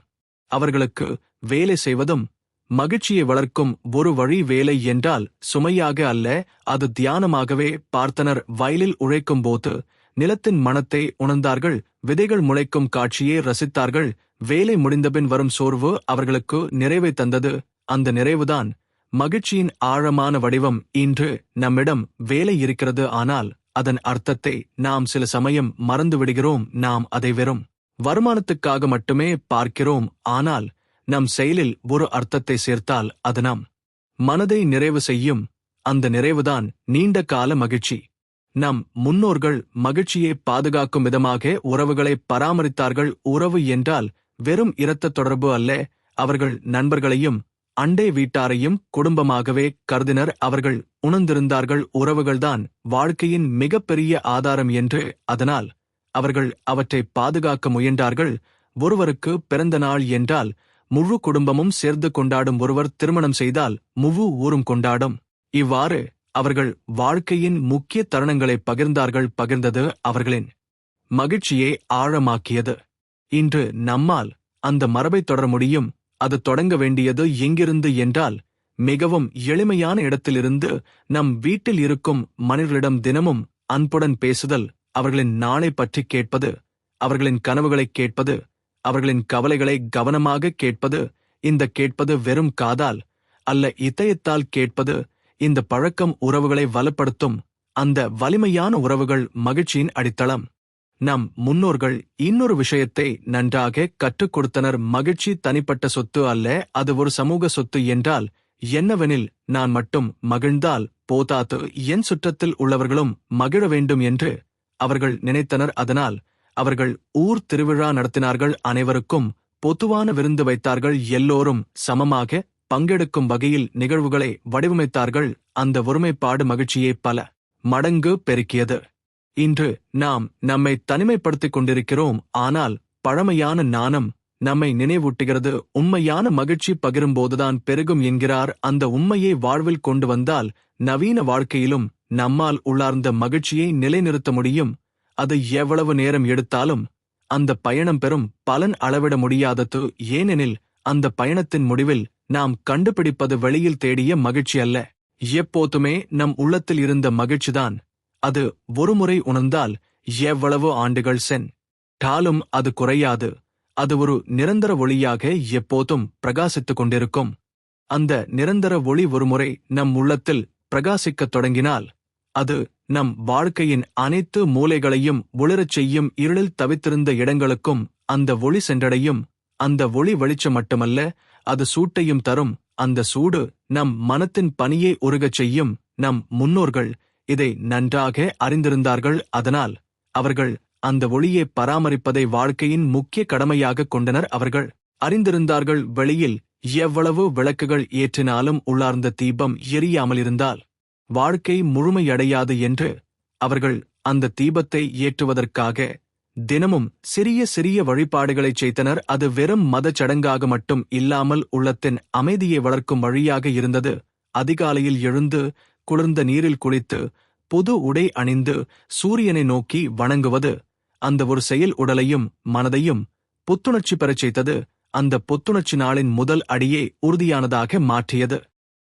அவர்களுக்கு வேலை செய்வதும் மகிழ்ச்சியை வளர்க்கும் ஒரு வழி. வேலை என்றால் சுமையாக அல்ல, அது தியானமாகவே பார்த்தனர். வயலில் உழைக்கும்போது நிலத்தின் மனத்தை உணர்ந்தார்கள், விதைகள் முளைக்கும் காட்சியை ரசித்தார்கள். வேலை முடிந்தபின் வரும் சோர்வு அவர்களுக்கு நிறைவை தந்தது. அந்த நிறைவுதான் மகிழ்ச்சியின் ஆழமான வடிவம். இன்று நம்மிடம் வேலை இருக்கிறது, ஆனால் அதன் அர்த்தத்தை நாம் சில சமயம் மறந்துவிடுகிறோம். நாம் அதை வெறும் வருமானத்துக்காக மட்டுமே பார்க்கிறோம். ஆனால் நம் செயலில் ஒரு அர்த்தத்தை சேர்த்தால் அது நம் மனதை நிறைவு செய்யும். அந்த நிறைவுதான் நீண்ட கால மகிழ்ச்சி. நம் முன்னோர்கள் மகிழ்ச்சியை பாதுகாக்கும் விதமாக உறவுகளை பராமரித்தார்கள். உறவு என்றால் வெறும் இரத்த தொடர்பு அல்ல, அவர்கள் நண்பர்களையும் அண்டை வீட்டாரையும் குடும்பமாகவே கருதினர். அவர்கள் உணர்ந்திருந்தார்கள் உறவுகள்தான் வாழ்க்கையின் மிகப்பெரிய ஆதாரம் என்று. அதனால் அவர்கள் அவற்றை பாதுகாக்க முயன்றார்கள். ஒருவருக்கு பிறந்த நாள் என்றால் முழு குடும்பமும் சேர்ந்து கொண்டாடும். ஒருவர் திருமணம் செய்தால் முழு ஊரும் கொண்டாடும். இவ்வாறு அவர்கள் வாழ்க்கையின் முக்கிய தருணங்களை பகிர்ந்தார்கள். பகிர்ந்தது அவர்களின் மகிழ்ச்சியை ஆழமாக்கியது. இன்று நம்மால் அந்த மரபை தொடர முடியும். அது தொடங்க வேண்டியது எங்கிருந்து என்றால், மிகவும் எளிமையான இடத்திலிருந்து. நம் வீட்டில் இருக்கும் மனிதர்களிடம் தினமும் அன்புடன் பேசுதல், அவர்களின் நாளை பற்றி கேட்பது, அவர்களின் கனவுகளைக் கேட்பது, அவர்களின் கவலைகளை கவனமாக கேட்பது. இந்த கேட்பது வெறும் காதால் அல்ல, இதயத்தால் கேட்பது. இந்த பழக்கம் உறவுகளை வலுப்படுத்தும். அந்த வலிமையான உறவுகள் மகிழ்ச்சியின் அடித்தளம். நம் முன்னோர்கள் இன்னொரு விஷயத்தை நன்றாக கற்றுக் கொடுத்தனர். மகிழ்ச்சி தனிப்பட்ட சொத்து அல்ல, அது ஒரு சமூக சொத்து. என்றால் என்னவெனில், நான் மட்டும் மகிழ்ந்தால் போதாது, என் சுற்றத்தில் உள்ளவர்களும் மகிழ வேண்டும் என்று அவர்கள் நினைத்தனர். அதனால் அவர்கள் ஊர் திருவிழா நடத்தினார்கள். அனைவருக்கும் பொதுவான விருந்து வைத்தார்கள். எல்லோரும் சமமாக பங்கெடுக்கும் வகையில் நிகழ்வுகளை வடிவமைத்தார்கள். அந்த ஒருமைப்பாடு மகிழ்ச்சியை பல மடங்கு பெருக்கியது. இன்று நாம் நம்மை தனிமைப்படுத்திக் கொண்டிருக்கிறோம். ஆனால் பழமையான நாணம் நம்மை நினைவூட்டுகிறது, உண்மையான மகிழ்ச்சி பகிரும்போதுதான் பெருகும் என்கிறார். அந்த உண்மையை வாழ்வில் கொண்டு வந்தால் நவீன வாழ்க்கையிலும் நம்மால் உள்ளார்ந்த மகிழ்ச்சியை நிலைநிறுத்த முடியும். அது எவ்வளவு நேரம் எடுத்தாலும் அந்த பயணம் பெறும் பலன் அளவிட முடியாதது. ஏனெனில் அந்த பயணத்தின் முடிவில் நாம் கண்டுபிடிப்பது வெளியில் தேடிய மகிழ்ச்சி அல்ல, எப்போதுமே நம் உள்ளத்தில் இருந்த மகிழ்ச்சிதான். அது ஒருமுறை உணர்ந்தால் எவ்வளவு ஆண்டுகள் சென்றாலும் அது குறையாது. அது ஒரு நிரந்தர ஒளியாக எப்போதும் பிரகாசித்துக் கொண்டிருக்கும். அந்த நிரந்தர ஒளி ஒருமுறை நம் உள்ளத்தில் பிரகாசிக்கத் தொடங்கினால் அது நம் வாழ்க்கையின் அனைத்து மூலைகளையும் ஒளிரச் செய்யும். இருளில் தவித்திருந்த இடங்களுக்கும் அந்த ஒளி சென்றடையும். அந்த ஒளி வெளிச்சம் மட்டுமல்ல, அது சூட்டையும் தரும். அந்த சூடு நம் மனத்தின் பனியை உருகச் செய்யும். நம் முன்னோர்கள் இதை நன்றாக அறிந்திருந்தார்கள். அதனால் அவர்கள் அந்த ஒளியை பராமரிப்பதை வாழ்க்கையின் முக்கிய கடமையாக கொண்டனர். அவர்கள் அறிந்திருந்தார்கள், வெளியில் எவ்வளவு விளக்குகள் ஏற்றினாலும் உள்ளார்ந்த தீபம் எரியாமல் இருந்தால் வாழ்க்கை முழுமையடையாது என்று. அவர்கள் அந்த தீபத்தை ஏற்றுவதற்காக தினமும் சிறிய சிறிய வழிபாடுகளைச் செய்தனர். அது வெறும் மதச் சடங்காக மட்டும் இல்லாமல் உள்ளத்தின் அமைதியை வளர்க்கும் வழியாக இருந்தது. அதிகாலையில் எழுந்து குளிர்ந்த நீரில் குளித்து புது உடை அணிந்து சூரியனை நோக்கி வணங்குவது அந்த ஒரு செயல் உடலையும் மனதையும் புத்துணர்ச்சி பெறச் செய்தது. அந்த புத்துணர்ச்சி நாளின் முதல் அடியே உறுதியானதாக மாற்றியது.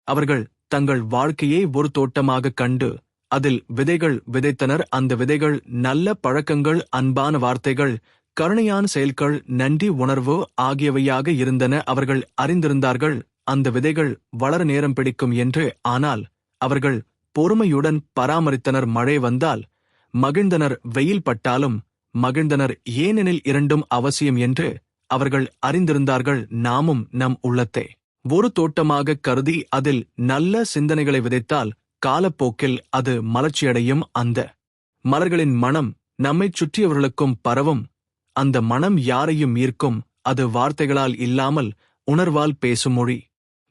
அவர்கள் தங்கள் வாழ்க்கையை ஒரு தோட்டமாக கண்டு அதில் விதைகள் விதைத்தனர். அந்த விதைகள் நல்ல பழக்கங்கள், அன்பான வார்த்தைகள், கருணையான செயல்கள், நன்றி உணர்வு ஆகியவையாக இருந்தன. அவர்கள் அறிந்திருந்தார்கள் அந்த விதைகள் வளர நேரம் பிடிக்கும் என்று. ஆனால் அவர்கள் பொறுமையுடன் பராமரித்தனர். மழை வந்தால் மகிழ்ந்தனர், வெயில் பட்டாலும் மகிழ்ந்தனர். ஏனெனில் இரண்டும் அவசியம் என்று அவர்கள் அறிந்திருந்தார்கள். நாமும் நம் உள்ளத்தை ஒரு தோட்டமாக கருதி அதில் நல்ல சிந்தனைகளை விதைத்தால் காலப்போக்கில் அது மலர்ச்சியடையும். அந்த மலர்களின் மனம் நம்மைச் சுற்றியவர்களுக்கும் பரவும். அந்த மனம் யாரையும் ஈர்க்கும். அது வார்த்தைகளால் இல்லாமல் உணர்வால் பேசும் மொழி.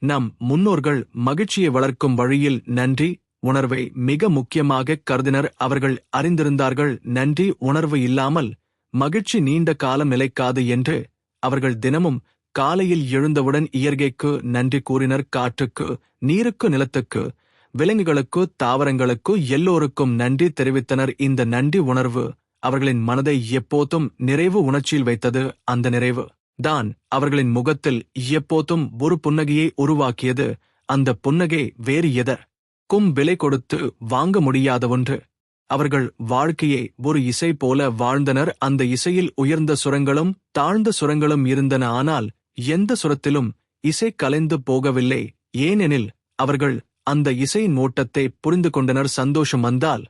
நம் முன்னோர்கள் மகிழ்ச்சியை வளர்க்கும் வழியில் நன்றி உணர்வை மிக முக்கியமாக கருதினர். அவர்கள் அறிந்திருந்தார்கள் நன்றி உணர்வு இல்லாமல் மகிழ்ச்சி நீண்ட காலம் நிலைக்காது என்று. அவர்கள் தினமும் காலையில் எழுந்தவுடன் இயற்கைக்கு நன்றி கூறினர். காற்றுக்கு, நீருக்கு, நிலத்துக்கு, விலங்குகளுக்கு, தாவரங்களுக்கு, எல்லோருக்கும் நன்றி தெரிவித்தனர். இந்த நன்றி உணர்வு அவர்களின் மனதை எப்போதும் நிறைவு உணர்ச்சியில் வைத்தது. அந்த நிறைவு தான் அவர்களின் முகத்தில் எப்போதும் ஒரு புன்னகையை உருவாக்கியது. அந்த புன்னகை வேறு எதற்கும் விலை கொடுத்து வாங்க முடியாத ஒன்று. அவர்கள் வாழ்க்கையை ஒரு இசை போல வாழ்ந்தனர். அந்த இசையில் உயர்ந்த சுரங்களும் தாழ்ந்த சுரங்களும் இருந்தன. ஆனால் எந்த சுரத்திலும் இசை கலைந்து போகவில்லை. ஏனெனில் அவர்கள் அந்த இசையின் ஓட்டத்தை புரிந்து கொண்டனர். சந்தோஷம் வந்தால்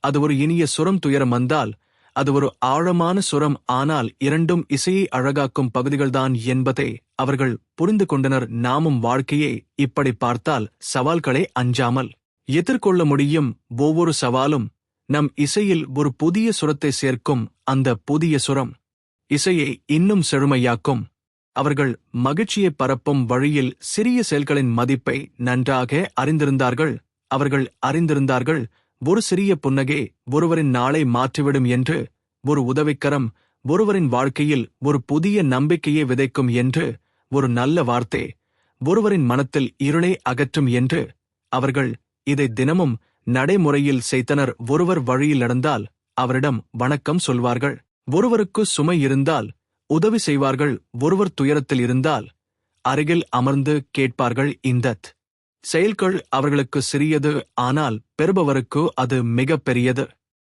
அது ஒரு இனிய சுரம், துயரம் வந்தால் அது ஒரு ஆழமான சுரம். ஆனால் இரண்டும் இசையை அழகாக்கும் பகுதிகள்தான் என்பதை அவர்கள் புரிந்து கொண்டனர். நாமும் வாழ்க்கையை இப்படி பார்த்தால் சவால்களை அஞ்சாமல் எதிர்கொள்ள முடியும். ஒவ்வொரு சவாலும் நம் இசையில் ஒரு புதிய சுரத்தை சேர்க்கும். அந்த புதிய சுரம் இசையை இன்னும் செழுமையாக்கும். அவர்கள் மகிழ்ச்சியை பரப்பும் வழியில் சிறிய செயல்களின் மதிப்பை நன்றாக அறிந்திருந்தார்கள். அவர்கள் அறிந்திருந்தார்கள் ஒரு சிறிய புன்னகை ஒருவரின் நாளை மாற்றிவிடும் என்று, ஒரு உதவிக்கரம் ஒருவரின் வாழ்க்கையில் ஒரு புதிய நம்பிக்கையை விதைக்கும் என்று, ஒரு நல்ல வார்த்தை ஒருவரின் மனத்தில் இருளை அகற்றும் என்று. அவர்கள் இதை தினமும் நடைமுறையில் செய்தனர். ஒருவர் வழியில் நடந்தால் அவரிடம் வணக்கம் சொல்வார்கள். ஒருவருக்கு சுமை இருந்தால் உதவி செய்வார்கள். ஒருவர் துயரத்தில் இருந்தால் அருகில் அமர்ந்து கேட்பார்கள். இந்தத் செயல்கள் அவர்களுக்கு சிறியது, ஆனால் பெறுபவருக்கு அது மிக பெரியது.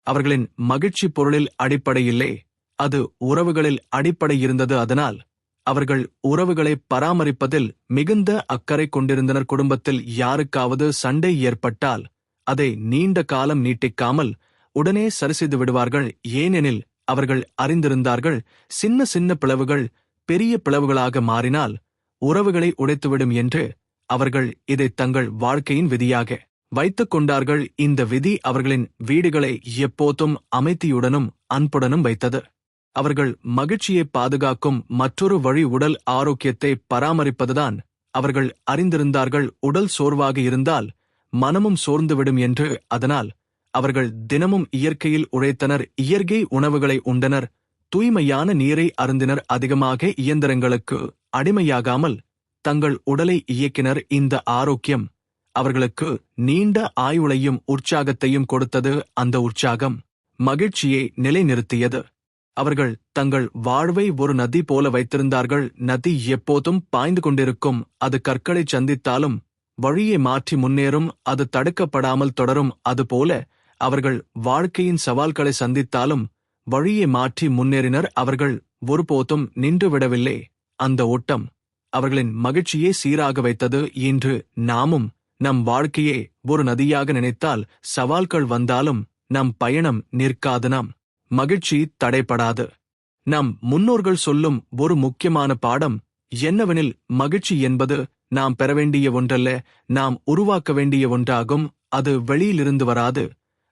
அவர்களின் மகிழ்ச்சி பொருளில் அடிப்படையில்லை, அது உறவுகளில் அடிப்படை இருந்தது. அதனால் அவர்கள் உறவுகளை பராமரிப்பதில் மிகுந்த அக்கறை கொண்டிருந்தனர். குடும்பத்தில் யாருக்காவது சண்டை ஏற்பட்டால் அதை நீண்ட காலம் நீட்டிக்காமல் உடனே சரிசெய்து விடுவார்கள். ஏனெனில் அவர்கள் அறிந்திருந்தார்கள் சின்ன சின்ன பிளவுகள் பெரிய பிளவுகளாக மாறினால் உறவுகளை உடைத்துவிடும் என்று. அவர்கள் இதை தங்கள் வாழ்க்கையின் விதியாக வைத்துக் கொண்டார்கள். இந்த விதி அவர்களின் வீடுகளை எப்போதும் அமைதியுடனும் அன்புடனும் வைத்தது. அவர்கள் மகிழ்ச்சியை பாதுகாக்கும் மற்றொரு வழி உடல் ஆரோக்கியத்தை பராமரிப்பதுதான். அவர்கள் அறிந்திருந்தார்கள் உடல் சோர்வாக இருந்தால் மனமும் சோர்ந்துவிடும் என்று. அதனால் அவர்கள் தினமும் இயற்கையில் உழைத்தனர். இயற்கை உணவுகளை உண்டனர். தூய்மையான நீரை அருந்தினர். அதிகமாக இயந்திரங்களுக்கு அடிமையாகாமல் தங்கள் உடலை இயக்கினர். இந்த ஆரோக்கியம் அவர்களுக்கு நீண்ட ஆயுளையும் உற்சாகத்தையும் கொடுத்தது. அந்த உற்சாகம் மகிழ்ச்சியை நிலைநிறுத்தியது. அவர்கள் தங்கள் வாழ்வை ஒரு நதி போல வைத்திருந்தார்கள். நதி எப்போதும் பாய்ந்து கொண்டிருக்கும். அது கற்களை சந்தித்தாலும் வழியை மாற்றி முன்னேறும். அது தடுக்கப்படாமல் தொடரும். அதுபோல அவர்கள் வாழ்க்கையின் சவால்களை சந்தித்தாலும் வழியை மாற்றி முன்னேறினர். அவர்கள் ஒருபோதும் நின்றுவிடவில்லை. அந்த ஓட்டம் அவர்களின் மகிழ்ச்சியை சீராக வைத்தது. இன்று நாமும் நம் வாழ்க்கையை ஒரு நதியாக நினைத்தால் சவால்கள் வந்தாலும் நம் பயணம் நிற்காது, நம் மகிழ்ச்சி தடைபடாது. நம் முன்னோர்கள் சொல்லும் ஒரு முக்கியமான பாடம் என்னவெனில், மகிழ்ச்சி என்பது நாம் பெற வேண்டிய ஒன்றல்ல, நாம் உருவாக்க வேண்டிய ஒன்றாகும். அது வெளியிலிருந்து வராது,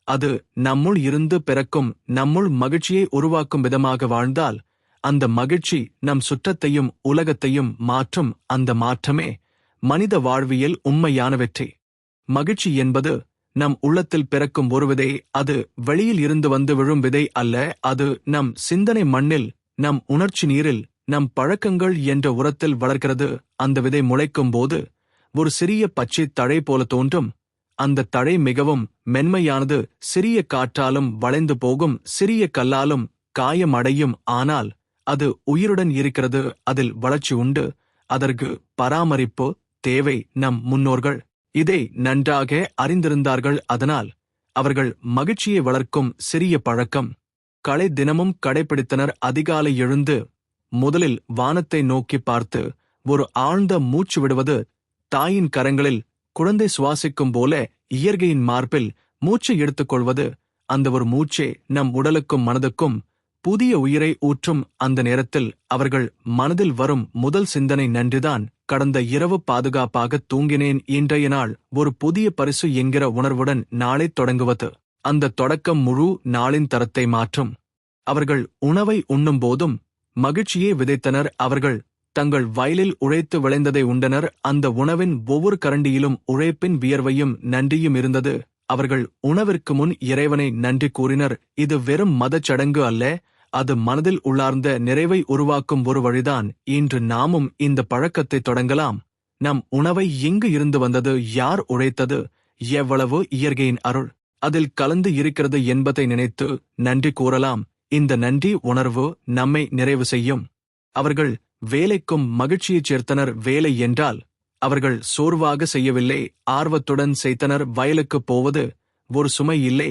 அது நம்முள் இருந்து பிறக்கும். நம்முள் மகிழ்ச்சியை உருவாக்கும் விதமாக வாழ்ந்தால் அந்த மகிழ்ச்சி நம் சுற்றத்தையும் உலகத்தையும் மாற்றும். அந்த மாற்றமே மனித வாழ்வியல் உண்மையான வெற்றி. மகிழ்ச்சி என்பது நம் உள்ளத்தில் பிறக்கும் ஒரு விதை. அது வெளியில் இருந்து வந்து விழும் விதை அல்ல. அது நம் சிந்தனை மண்ணில், நம் உணர்ச்சி நீரில், நம் பழக்கங்கள் என்ற உரத்தில் வளர்க்கிறது. அந்த விதை முளைக்கும் போது ஒரு சிறிய பச்சை தழை போல தோன்றும். அந்த தழை மிகவும் மென்மையானது, சிறிய காற்றாலும் வளைந்து போகும், சிறிய கல்லாலும் காயமடையும். ஆனால் அது உயிருடன் இருக்கிறது, அதில் வளர்ச்சி உண்டு. அதற்கு பராமரிப்பு தேவை. நம் முன்னோர்கள் இதை நன்றாக அறிந்திருந்தார்கள். அதனால் அவர்கள் மகிழ்ச்சியை வளர்க்கும் சிறிய பழக்கம் களை தினமும் கடைபிடித்தனர். அதிகாலை எழுந்து முதலில் வானத்தை நோக்கி பார்த்து ஒரு ஆழ்ந்த மூச்சு விடுவது, தாயின் கரங்களில் குழந்தை சுவாசிக்கும் போல இயற்கையின் மார்பில் மூச்சு எடுத்துக்கொள்வது. அந்த ஒரு மூச்சே நம் உடலுக்கும் மனதுக்கும் புதிய உயிரை ஊற்றும். அந்த நேரத்தில் அவர்கள் மனதில் வரும் முதல் சிந்தனை நன்றிதான். கடந்த இரவு பாதுகாப்பாக தூங்கினேன், இன்றைய நாள் ஒரு புதிய பரிசு என்கிற உணர்வுடன் நாளை தொடங்குவது. அந்த தொடக்கம் முழு நாளின் தரத்தை மாற்றும். அவர்கள் உணவை உண்ணும் போதும் மகிழ்ச்சியே விதைத்தனர். அவர்கள் தங்கள் வயலில் உழைத்து விளைந்ததை உண்டனர். அந்த உணவின் ஒவ்வொரு கரண்டியிலும் உழைப்பின் வியர்வையும் நன்றியும் இருந்தது. அவர்கள் உணவிற்கு முன் இறைவனை நன்றி கூறினர். இது வெறும் மதச் சடங்கு அல்ல, அது மனதில் உள்ளார்ந்த நிறைவை உருவாக்கும் ஒரு வழிதான். இன்று நாமும் இந்த பழக்கத்தை தொடங்கலாம். நம் உணவை எங்கு இருந்து வந்தது, யார் உழைத்தது, எவ்வளவு இயற்கையின் அருள் அதில் கலந்து இருக்கிறது என்பதை நினைத்து நன்றி கூறலாம். இந்த நன்றி உணர்வு நம்மை நிறைவு செய்யும். அவர்கள் வேலைக்கும் மகிழ்ச்சியைச் சேர்த்தனர். வேலை என்றால் அவர்கள் சோர்வாக செய்யவில்லை, ஆர்வத்துடன் செய்தனர். வயலுக்குப் போவது ஒரு சுமை இல்லை,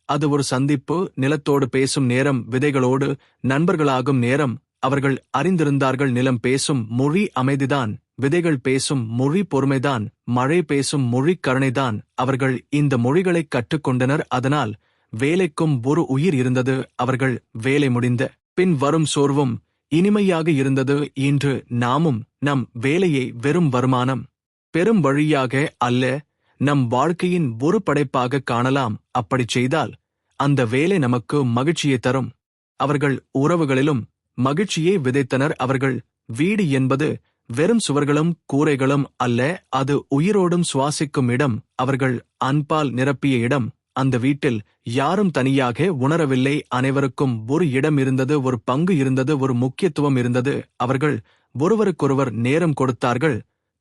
அது ஒரு சந்திப்பு. நிலத்தோடு பேசும் நேரம், விதைகளோடு நண்பர்களாகும் நேரம். அவர்கள் அறிந்திருந்தார்கள், நிலம் பேசும் மொழி அமைதிதான், விதைகள் பேசும் மொழி பொறுமைதான், மழை பேசும் மொழி கருணைதான். அவர்கள் இந்த மொழிகளைக் கற்றுக்கொண்டனர். அதனால் வேலைக்கும் ஒரு உயிர் இருந்தது. அவர்கள் வேலை முடிந்த பின் வரும் சோர்வும் இனிமையாக இருந்தது. இன்று நாமும் நம் வேலையை வெறும் வருமானம் பெரும் வழியாக அல்ல, நம் வாழ்க்கையின் ஒரு படைப்பாக காணலாம். அப்படிச் செய்தால் அந்த வேலை நமக்கு மகிழ்ச்சியை தரும். அவர்கள் உறவுகளிலும் மகிழ்ச்சியை விதைத்தனர். அவர்கள் வீடு என்பது வெறும் சுவர்களும் கூரைகளும் அல்ல, அது உயிரோடும் சுவாசிக்கும் இடம். அவர்கள் அன்பால் நிரப்பிய இடம். அந்த வீட்டில் யாரும் தனியாக உணரவில்லை, அனைவருக்கும் ஒரு இடம் இருந்தது, ஒரு பங்கு இருந்தது, ஒரு முக்கியத்துவம் இருந்தது. அவர்கள் ஒருவருக்கொருவர் நேரம் கொடுத்தார்கள்,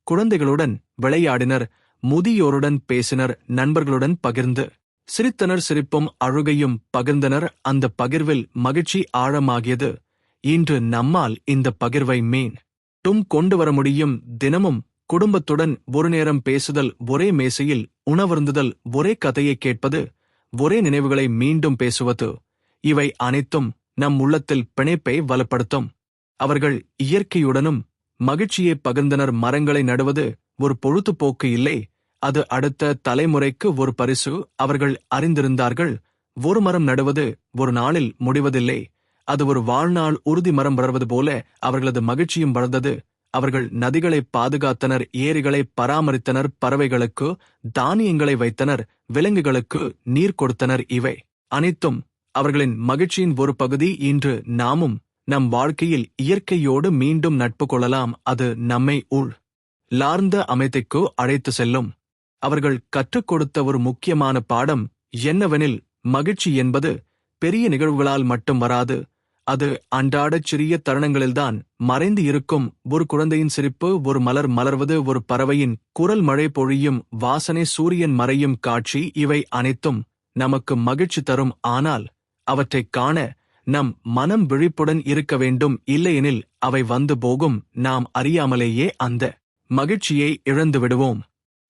குழந்தைகளுடன் விளையாடினர், முதியோருடன் பேசினர், நண்பர்களுடன் பகிர்ந்து சிரித்தனர். சிரிப்பும் அழுகையும் பகிர்ந்தனர். அந்த பகிர்வில் மகிழ்ச்சி ஆழமாகியது. இன்று நம்மால் இந்த பகிர்வை மீண்டும் கொண்டு வர முடியும். தினமும் குடும்பத்துடன் ஒரு நேரம் பேசுதல், ஒரே மேசையில் உணவருந்துதல், ஒரே கதையை கேட்பது, ஒரே நினைவுகளை மீண்டும் பேசுவது, இவை அனைத்தும் நம் உள்ளத்தில் பிணைப்பை வலுப்படுத்தும். அவர்கள் இயற்கையுடனும் மகிழ்ச்சியை பகிர்ந்தனர். மரங்களை நடுவது ஒரு பொழுதுபோக்கு இல்லை, அது அடுத்த தலைமுறைக்கு ஒரு பரிசு. அவர்கள் அறிந்திருந்தார்கள், ஒரு மரம் நடுவது ஒரு நாளில் முடிவதில்லை, அது ஒரு வாழ்நாள். உறுதி மரம் வளர்வது போல அவர்களது மகிழ்ச்சியும் வளர்ந்தது. அவர்கள் நதிகளை பாதுகாத்தனர், ஏரிகளை பராமரித்தனர், பறவைகளுக்கு தானியங்களை வைத்தனர், விலங்குகளுக்கு நீர் கொடுத்தனர். இவை அனைத்தும் அவர்களின் மகிழ்ச்சியின் ஒரு பகுதி. இன்று நாமும் நம் வாழ்க்கையில் இயற்கையோடு மீண்டும் நட்பு கொள்ளலாம். அது நம்மை லார்ந்த அமைதிக்கு அழைத்து செல்லும். அவர்கள் கற்றுக் கொடுத்த ஒரு முக்கியமான பாடம் என்னவெனில், மகிழ்ச்சி என்பது பெரிய நிகழ்வுகளால் மட்டும் வராது, அது அன்றாடச் சிறிய தருணங்களில்தான் மறைந்து இருக்கும். ஒரு குழந்தையின் சிரிப்பு, ஒரு மலர் மலர்வது, ஒரு பறவையின் குரல், மழை பொழியும் வாசனை, சூரியன் மறையும் காட்சி, இவை அனைத்தும் நமக்கு மகிழ்ச்சி தரும். ஆனால் அவற்றைக் காண நம் மனம் விழிப்புடன் இருக்க வேண்டும், இல்லையெனில் அவை வந்து போகும். நாம் அறியாமலேயே அந்த மகிழ்ச்சியை இழந்து விடுவோம்.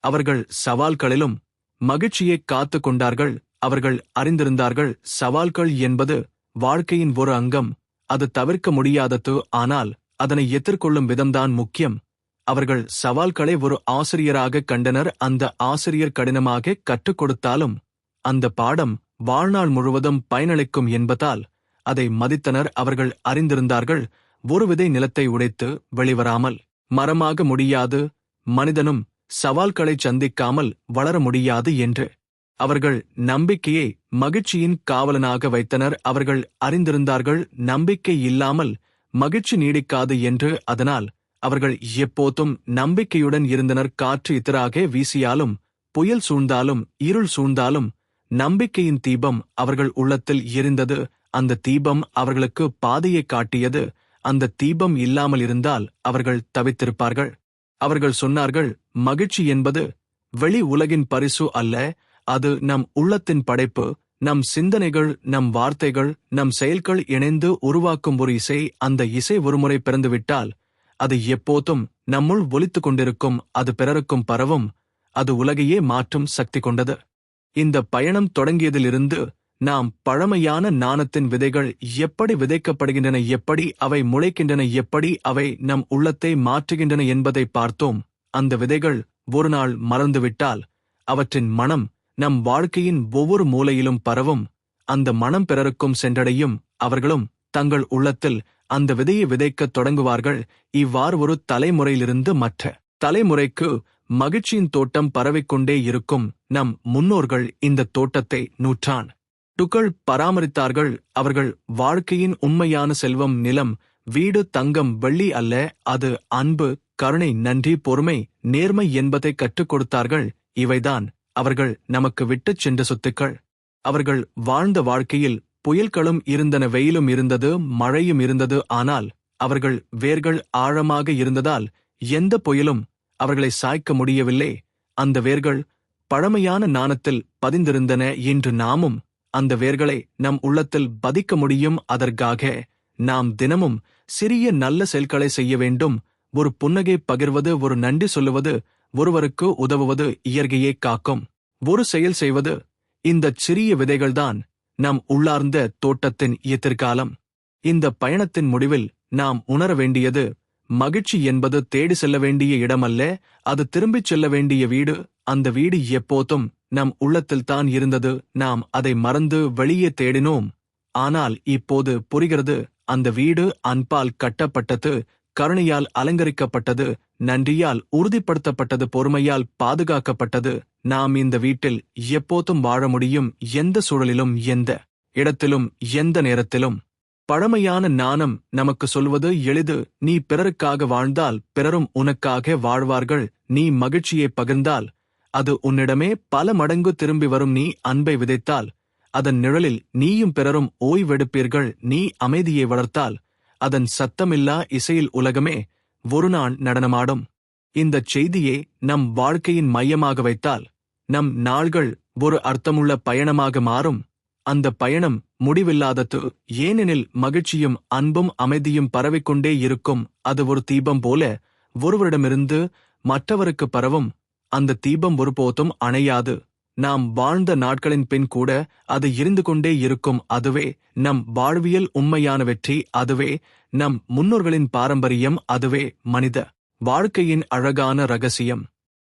அவர்கள் சவால்களிலும் மகிழ்ச்சியை காத்து கொண்டார்கள். அவர்கள் அறிந்திருந்தார்கள், சவால்கள் என்பது வாழ்க்கையின் ஒரு அங்கம், அது தவிர்க்க முடியாதது. ஆனால் அதனை எதிர்கொள்ளும் விதம்தான் முக்கியம். அவர்கள் சவால்களை ஒரு ஆசிரியராக கண்டனர். அந்த ஆசிரியர் கடினமாக கற்றுக் கொடுத்தாலும் அந்த பாடம் வாழ்நாள் முழுவதும் பயனளிக்கும் என்பதால் அதை மதித்தனர். அவர்கள் அறிந்திருந்தார்கள், ஒரு விதை நிலத்தை உடைத்து வெளிவராமல் மரமாக முடியாது, மனிதனும் சவால்களைச் சந்திக்காமல் வளர முடியாது என்று. அவர்கள் நம்பிக்கையை மகிழ்ச்சியின் காவலனாக வைத்தனர். அவர்கள் அறிந்திருந்தார்கள், நம்பிக்கை இல்லாமல் மகிழ்ச்சி நீடிக்காது என்று. அதனால் அவர்கள் எப்போதும் நம்பிக்கையுடன் இருந்தனர். காற்று எதிராக வீசியாலும், புயல் சூழ்ந்தாலும், இருள் சூழ்ந்தாலும் நம்பிக்கையின் தீபம் அவர்கள் உள்ளத்தில் எரிந்தது. அந்த தீபம் அவர்களுக்கு பாதையை காட்டியது. அந்த தீபம் இல்லாமல் இருந்தால் அவர்கள் தவித்திருப்பார்கள். அவர்கள் சொன்னார்கள், மகிழ்ச்சி என்பது வெளி உலகின் பரிசு அல்ல, அது நம் உள்ளத்தின் படைப்பு. நம் சிந்தனைகள், நம் வார்த்தைகள், நம் செயல்கள் இணைந்து உருவாக்கும் ஒரு இசை. அந்த இசை ஒருமுறை பிறந்துவிட்டால் அது எப்போதும் நம்முள் ஒலித்துக் கொண்டிருக்கும். அது பிறருக்கும் பரவும். அது உலகையே மாற்றும் சக்தி கொண்டது. இந்த பயணம் தொடங்கியதிலிருந்து நாம் பழமையான நாணத்தின் விதைகள் எப்படி விதைக்கப்படுகின்றன, எப்படி அவை முளைக்கின்றன, எப்படி அவை நம் உள்ளத்தை மாற்றுகின்றன என்பதை பார்த்தோம். அந்த விதைகள் ஒருநாள் மறந்துவிட்டால் அவற்றின் மனம் நம் வாழ்க்கையின் ஒவ்வொரு மூலையிலும் பரவும். அந்த மனம் பிறருக்கும் சென்றடையும். அவர்களும் தங்கள் உள்ளத்தில் அந்த விதையை விதைக்கத் தொடங்குவார்கள். இவ்வாறு ஒரு தலைமுறையிலிருந்து மற்ற தலைமுறைக்கு மகிழ்ச்சியின் தோட்டம் பரவிக்கொண்டே இருக்கும். நம் முன்னோர்கள் இந்த தோட்டத்தை நூற்றாண்டுகள் பராமரித்தார்கள். அவர்கள் வாழ்க்கையின் உண்மையான செல்வம் நிலம், வீடு, தங்கம், வெள்ளி அல்ல. அது அன்பு, கருணை, நன்றி, பொறுமை, நேர்மை என்பதை கற்றுக் கொடுத்தார்கள். இவைதான் அவர்கள் நமக்கு விட்டுச் சென்ற சொத்துக்கள். அவர்கள் வாழ்ந்த வாழ்க்கையில் புயல்களும் இருந்தன, வெயிலும் இருந்தது, மழையும் இருந்தது. ஆனால் அவர்கள் வேர்கள் ஆழமாக இருந்ததால் எந்த புயலும் அவர்களை சாய்க்க முடியவில்லை. அந்த வேர்கள் பழமையான நாணத்தில் பதிந்திருந்தன. இன்று நாமும் அந்த வேர்களை நம் உள்ளத்தில் பதிக்க முடியும். அதற்காக நாம் தினமும் சிறிய நல்ல செயல்களை செய்ய வேண்டும். ஒரு புன்னகை பகிர்வது, ஒரு நன்றி சொல்லுவது, ஒருவருக்கு உதவுவது இயற்கையை காக்கும் ஒரு செயல் செய்வது. இந்தச் சிறிய விதைகள்தான் நம் உள்ளார்ந்த தோட்டத்தின் எதிர்காலம். இந்த பயணத்தின் முடிவில் நாம் உணர வேண்டியது, மகிழ்ச்சி என்பது தேடி செல்ல வேண்டிய இடமல்ல, அது திரும்பிச் செல்ல வேண்டிய வீடு. அந்த வீடு எப்போதும் நம் உள்ளத்தில்தான் இருந்தது. நாம் அதை மறந்து வெளியே தேடினோம். ஆனால் இப்போது புரிகிறது, அந்த வீடு அன்பால் கட்டப்பட்டது, கருணையால் அலங்கரிக்கப்பட்டது, நன்றியால் உறுதிப்படுத்தப்பட்டது, பொறுமையால் பாதுகாக்கப்பட்டது. நாம் இந்த வீட்டில் எப்போதும் வாழ முடியும், எந்த சூழலிலும், எந்த இடத்திலும், எந்த நேரத்திலும். பழமையான நாணம் நமக்கு சொல்வது எளிது. நீ பிறருக்காக வாழ்ந்தால் பிறரும் உனக்காக வாழ்வார்கள். நீ மகிழ்ச்சியை பகிர்ந்தால் அது உன்னிடமே பல மடங்கு திரும்பி வரும். நீ அன்பை விதைத்தால் அதன் நிழலில் நீயும் பிறரும் ஓய்வெடுப்பீர்கள். நீ அமைதியை வளர்த்தால் அதன் சத்தமில்லா இசையில் உலகமே ஒருநாள் நடனமாடும். இந்தச் செய்தியை நம் வாழ்க்கையின் மையமாக வைத்தால் நம் நாள்கள் ஒரு அர்த்தமுள்ள பயணமாக மாறும். அந்த பயணம் முடிவில்லாதது. ஏனெனில் மகிழ்ச்சியும் அன்பும் அமைதியும் பரவிக்கொண்டே இருக்கும். அது ஒரு தீபம் போல ஒருவரிடமிருந்து மற்றவருக்கு பரவும். அந்த தீபம் ஒருபோதும் அணையாது. நாம் வாழ்ந்த நாட்களின் பின் கூட அது எரிந்து கொண்டே இருக்கும். அதுவே நம் வாழ்வியல் உண்மையான வெற்றி. அதுவே நம் முன்னோர்களின் பாரம்பரியம். அதுவே மனித வாழ்க்கையின் அழகான ரகசியம்.